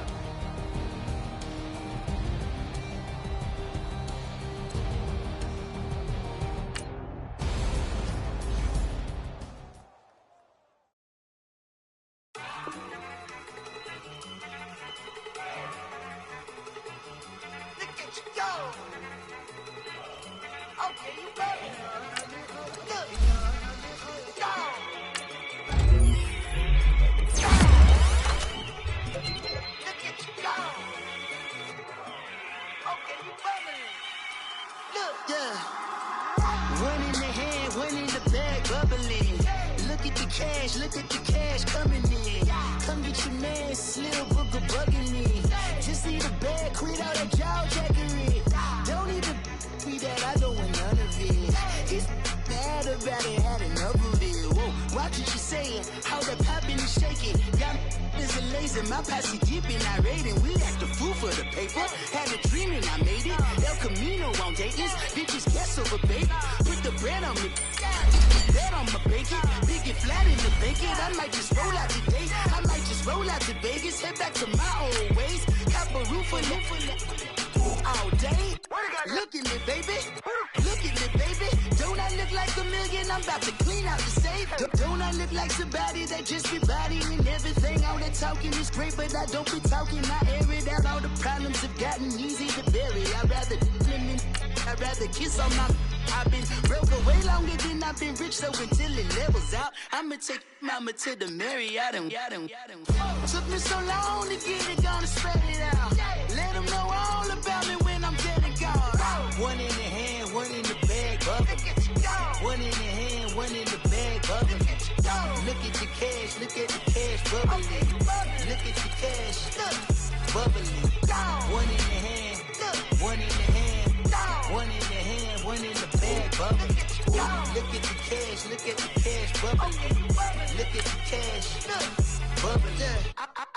Look at the cash coming in. Come get your man, Slim Booker bugging me. Just need a bag, quit all that jaw jackery. Don't even be that, I don't want none of it. It's bad about it, had enough of it. Whoa, watch what you saying, how that poppin' and shaking. Got is a lazy, my posse dipping, I raiding. We act a fool for the paper. Had a dream and I made it. El Camino on Dayton's, bitches guess over baby. Put the bread on me. Bet on my bacon, big and flat in the bacon. I might just roll out today. I might just roll out to Vegas, head back to my old ways. Cap a roof for all day. Look at me, baby. Look at me, baby. Don't I look like a million? I'm about to clean out the safe. Don't I look like somebody that just be bodying everything? All that talking is great, but I don't be talking. I air it out. All the problems have gotten easy to bury. I'd rather kiss on my. I've been broke way longer than I've been rich, so until it levels out, I'ma take mama to the Marriott and took me so long to get it, gonna spread it out. Let them know all about me when I'm dead and gone. One in the hand, one in the bag, bubble. One in the hand, one in the bag, bubble. Look at the cash, look at the cash, bubbling. Look at the cash, bubbling. One in the hand, one in the hand, one in the hand, one in the bag, bubbling. Look at the cash, look at the cash, bubbling. Look at the cash, bubbling.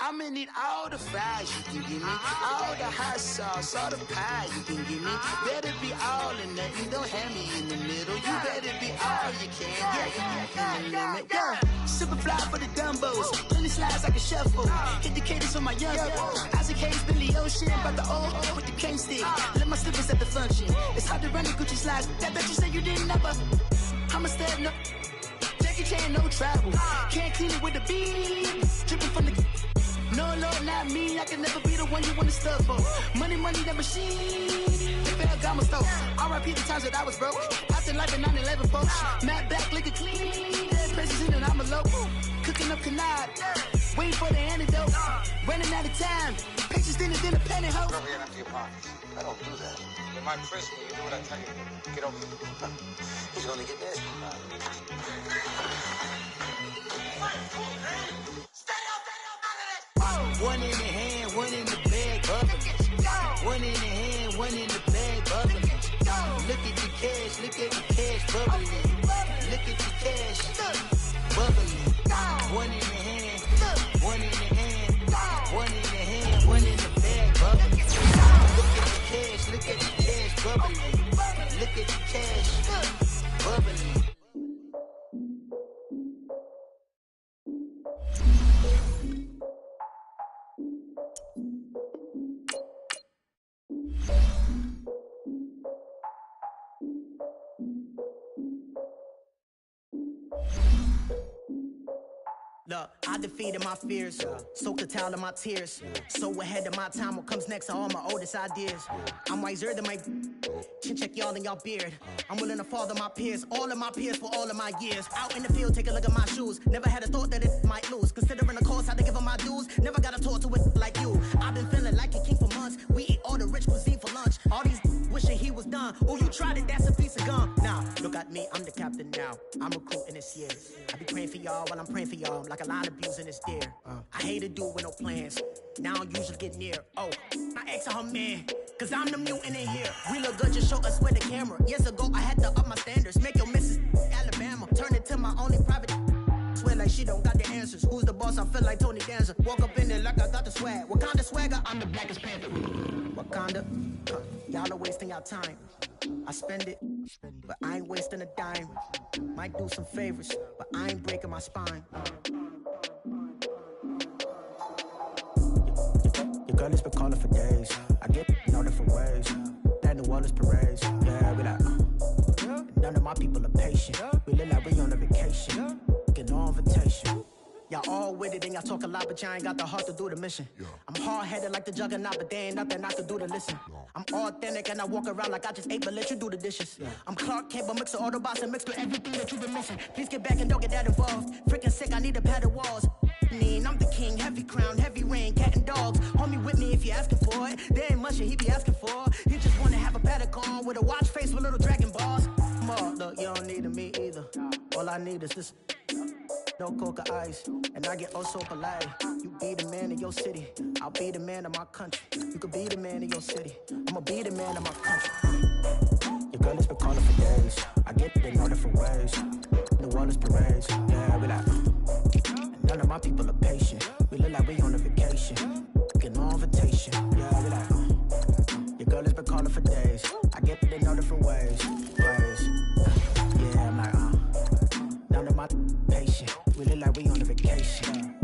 I'ma need all the fries you can give me, all the hot sauce, all the pie you can give me. Better be all or nothing, don't have me in the middle. You better be all you can, yeah. Super fly for the Dumbos, plenty slides like a shuffle. Hit the cadence on my young Isaac Hayes, Billy Ocean, about the old with the cane stick. Let my slippers at the function. It's hard to run the Gucci slides. That bet you say you didn't never. I'ma step no. Jackie Chan, no travel. Can't clean it with the beat. Dripping from the. No, Lord, not me. I can never be the one you want to stuff for. Money, that machine. The Ferragamo store. R.I.P. the times that I was broke. After life in 9/11, folks. Matte black, liquor clean. Dead presents in and I'm a local. Cooking up canard. Waiting for the antidote. Running out of time. Patience thinner than a penny hoe. Get over here and empty your pockets. I don't do that. In my prison, you do what I tell you. Get over here. He's gonna get nasty. One in the hand, one in the bag, bubbling. One in the hand, one in the bag, bubbling. Look at the cash, look at the cash, bubbling. Look at the cash, bubbling. One in the hand, one in the hand, one in the hand, one in the bag, bubbling. Look at the cash, look at the cash, bubbling. Look at the cash, bubbling. Look, I defeated my fears, soaked a towel in my tears. So ahead of my time, what comes next are all my oldest ideas. I'm wiser than my chin check y'all in y'all beard. I'm willing to father my peers, all of my peers for all of my years. Out in the field, take a look at my shoes. Never had a thought that it might lose. Considering the cost, I had to give up my dues. Never got a talk to it like you. I've been feeling like a king for months. We eat all the rich cuisine for lunch. All these wishing he was done. Oh, you tried it, that's a piece of gum. Nah, look at me, I'm the captain now. I'm recruiting this year. I be praying for y'all while I'm praying for y'all. Like a line abusing this deer. I hate to do it with no plans. Now I don't usually get near. Oh, I ex her man. Cause I'm the mutant in here. We look good, just show us where the camera. Years ago, I had to up my standards. Make your missus Alabama. Turn it to my only private. Swear like she don't got the answers. Who's the boss? I feel like Tony Danza. Walk up in there like I got the swag. Wakanda swagger, I'm the blackest panther. Wakanda, y'all are wasting your time. I spend it, but I ain't wasting a dime. Might do some favors, but I ain't breaking my spine. Your girl has been calling for days. I get in all different ways. That New Orleans parades. Yeah, we like, none of my people are patient. We look like we on a vacation. Get no invitation. Y'all all with it and y'all talk a lot, but y'all ain't got the heart to do the mission. I'm hard-headed like the juggernaut, but there ain't nothing I can do to listen. I'm authentic and I walk around like I just ate, but let you do the dishes. I'm Clark Kent, but mix the Autobots and mix with everything that you've been missing. Please get back and don't get that involved. Freaking sick, I need a padded walls. I'm the king, heavy crown, heavy rain, cat and dogs. Homie with me if you're asking for it. There ain't much that he be asking for. He just wanna have a paddock on with a watch face with little dragon balls. Look, you don't need a me either. All I need is this. No coca ice, and I get oh so polite. You be the man of your city, I'll be the man of my country. You could be the man of your city, I'ma be the man of my country. Your girl has been calling for days. I get it in all different ways. New Orleans parades, yeah, we like. None of my people are patient. We look like we on a vacation. Get no invitation, yeah, we like. Your girl has been calling for days. I get it in all different ways. Yeah, I'm like, none of my patient. We look like we on a vacation.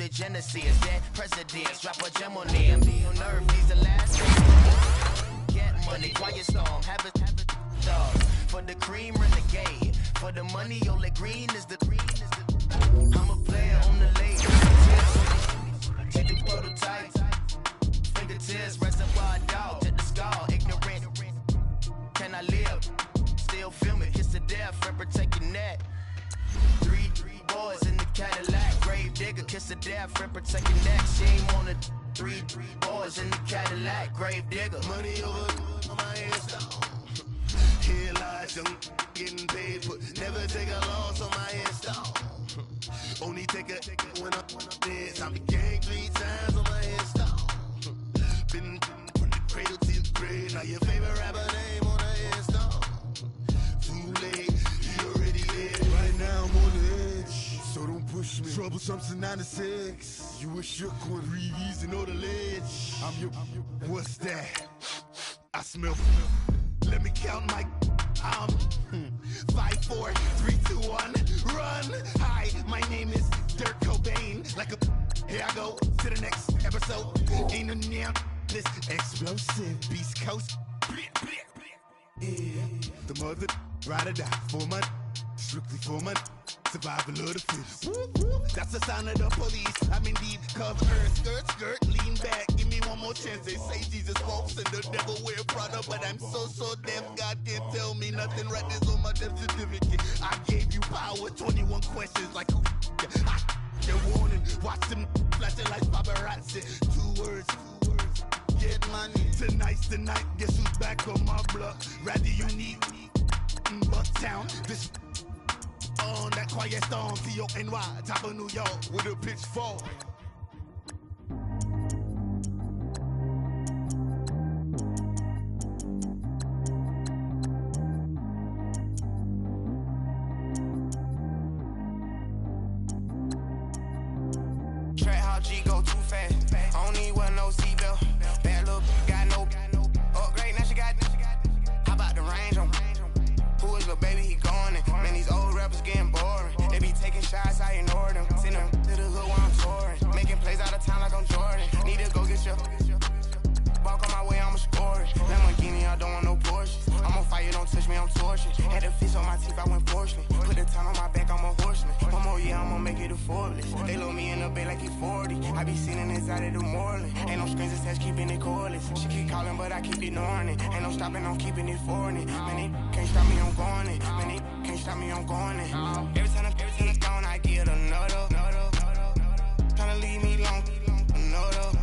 Genesis, dead presidents, drop a gem on them. Be on nerve, these the last things. Get money, quiet storm, have a dogs. For the cream, renegade. For the money, Ole Green is the I'm a player on the lake. Take the prototype. Fingertips, reservoir dog, to the skull, ignorant. Can I live? Still film it, kiss the death, rep taking that. Three boys in the Cadillac, grave digger, kiss the death, rep taking that. She ain't want it. Three boys in the Cadillac, grave digger. Money over on my headstone. Here lies young, getting paid, but never take a loss on my headstone. Only take a when I'm dead. Time to gang 3 times on my headstone. Been from the cradle to the spray. Now your favorite rapper name on the headstone. Too late, he already dead. Right now I'm on the edge, so don't push me. Troublesome to 96. You a shook one, breathe easy, know the ledge. I'm your, what's that? I smell. Let me count my. I'm 5, 4, 3, 2, 1, run. Hi, my name is Dirk Cobain. Like a. Here I go to the next episode. Ain't no damn this explosive Beast Coast. Yeah. The mother ride or die for my strictly for my survival of the fittest. That's the sound of the police. I'm indeed cover earth, skirt, lean back. Give me one more chance. They say Jesus walks and the devil wear Prada, but I'm so deaf. God can't tell me nothing. Right there's on my death certificate. I gave you power. 21 questions like who? They're warning. Watch them flashing like paparazzi. 2 words. Get money. Tonight's the night. Guess who's back on my block? Rather unique. Bucktown. This on that quiet storm. T-O-N-Y. Top of New York with a pitchfork. Track how G go too fast. I don't need wear no seatbelt. Bad little got no upgrade. Now she got. How about the range on? Who is the baby? He going in. Man, these old rappers getting boring. They be taking shots, I ignore them. Send them to the hood while I'm touring. Making plays out of town like I'm Jordan. Need to go get your. Walk on my way, I'ma score it. Lamborghini, I don't want no Porsches. I'm on fire, don't touch me, I'm torching. Had the fish on my teeth, I went porcelain. Put the town on my back, I'm a horseman. One more year, I'ma make it affordless. They load me in the bay like he 40. I be sitting inside of the Moreland. Ain't no screens attached, keeping it cordless. She keep calling, but I keep ignoring it. Ain't no stopping, I'm keeping it foreign. Man, they can't stop me, I'm going it. Man, they can't stop me, I'm going it. Every time it's gone, I get another. Tryna leave me long, another.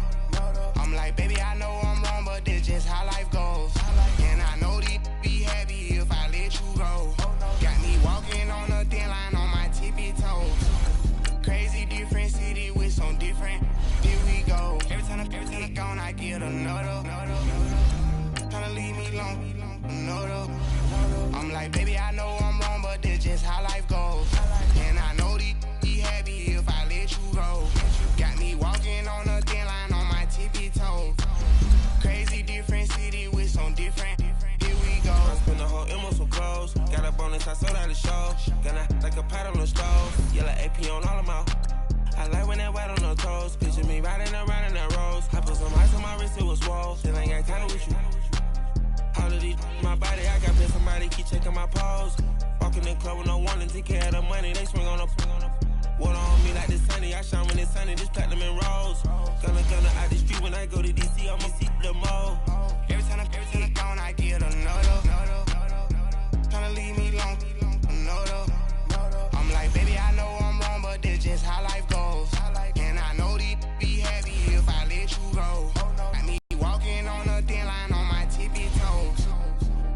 I'm like, baby, I know I'm wrong, but this just how life goes. And I know these be happy if I let you go. Got me walking on a thin line on my tippy toes. Crazy different city with some different. Here we go. Every time it's gone, I get another. Tryna leave me long, another. I'm like, baby, I know I'm wrong, but this just how life goes. And I know these be happy if I let you go. Got me walking on a thin line on my tippy toes. Crazy different city with some different. Here we go. I spent the whole M on some clothes. Got a bonus, I sold out the show. Gonna like a pot on the stove. Yellow AP on all of my. I like when that wet on the toes. Picture me riding around in that rose. I put some ice on my wrist, it was swole. Still ain't got time with you. All of these, my body, I got been somebody keep checking my pose. Walking in the club with no warning, take care of the money. They swing on the. Water on me like the sunny, I shine when it's sunny, just platinum and rose. Gonna out the street when I go to DC, I'ma see the mo. Every time it's gone, I get another. Tryna leave me long, another. I'm like, baby, I know I'm wrong, but this just how life goes. And I know these be happy if I let you go. Got me walking on a thin line on my tippy toes.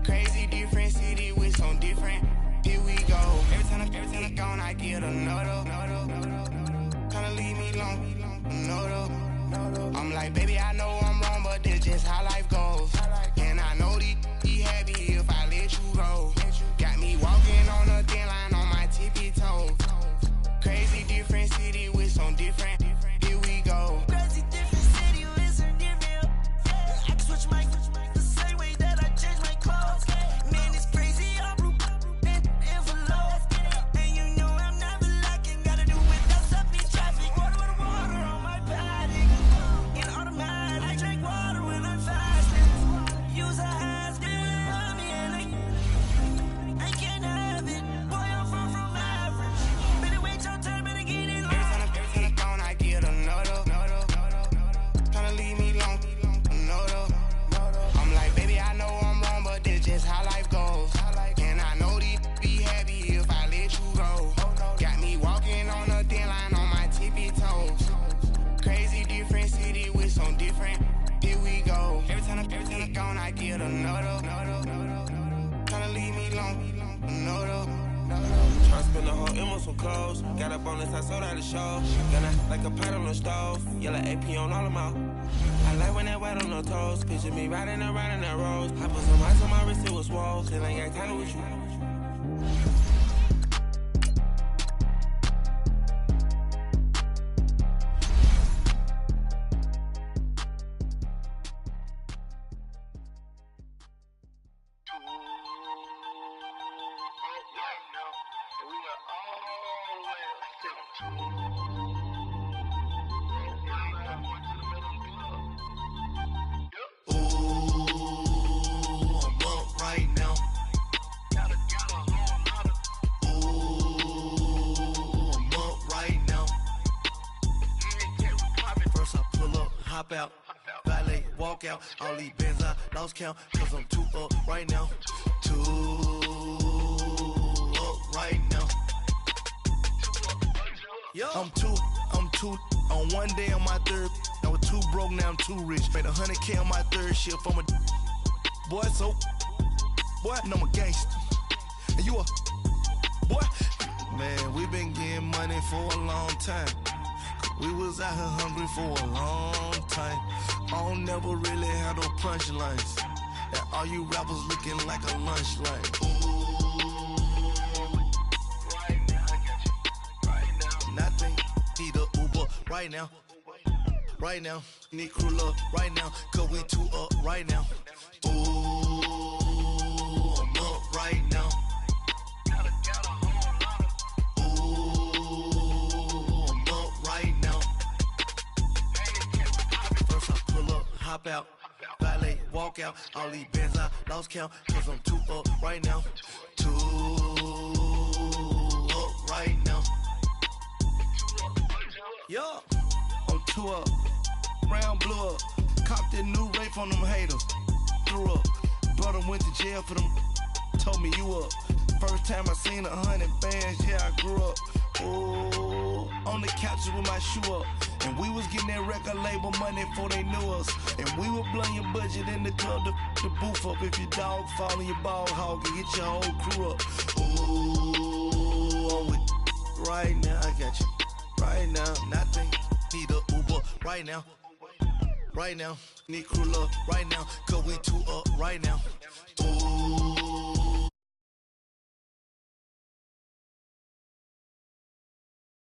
Crazy different city with some different. Here we go. Every time it's gone, I get another. Tryna leave me long, another. I'm like, baby, I know I'm wrong, but this just how life goes. And I know these be happy if I let you go. Got me walking on a thin line on my tippy toes. Crazy different city with some different. Here we go. Crazy different city with some different. I can switch my the same way that I change my clothes. Man, it's crazy. I'm broke and envelope. And you know I'm never lacking. Gotta do without stuff in traffic. Water on my body. In automatic. some clothes. Got up on this, I sold out the show. Gonna like a pot on the stove. Yellow AP on all of my. I like when that wet on the toes. Picture me riding around in that rose. I put some ice on my wrist, it was swole. Still ain't got time with you. Out, valet, walk out, all these bands I lost count, cause I'm too up right now, too up right now. Yo, I'm too, on one day on my third, I was too broke, now I'm too rich, made 100K on my third shift, I'm a boy, so, boy, and I'm a gangster, and you a, boy, man, we been getting money for a long time. We was out here hungry for a long time. I don't never really have no punchlines. And all you rappers looking like a lunch line. Ooh, right now, I got you. Right now. Nothing, need a Uber right now. Right now, need crew love right now. Cause we too up right now. Ooh, I'm up right now. Hop out, valet, walk out, all these bands I lost count, cause I'm too up right now, too up right now. Yo, I'm too up, round blew up, copped that new rape on them haters, threw up, brother went to jail for them, told me you up, first time I seen 100 bands, yeah I grew up, ooh, on the couches with my shoe up. And we was getting that record label money before they knew us. And we were blowing your budget in the club to the booth up. If your dog fall in your ball hog and get your whole crew up. Ooh, I'm with right now, I got you. Right now, nothing, need a Uber right now. Right now, need crew love right now. Cause we too up right now. Ooh.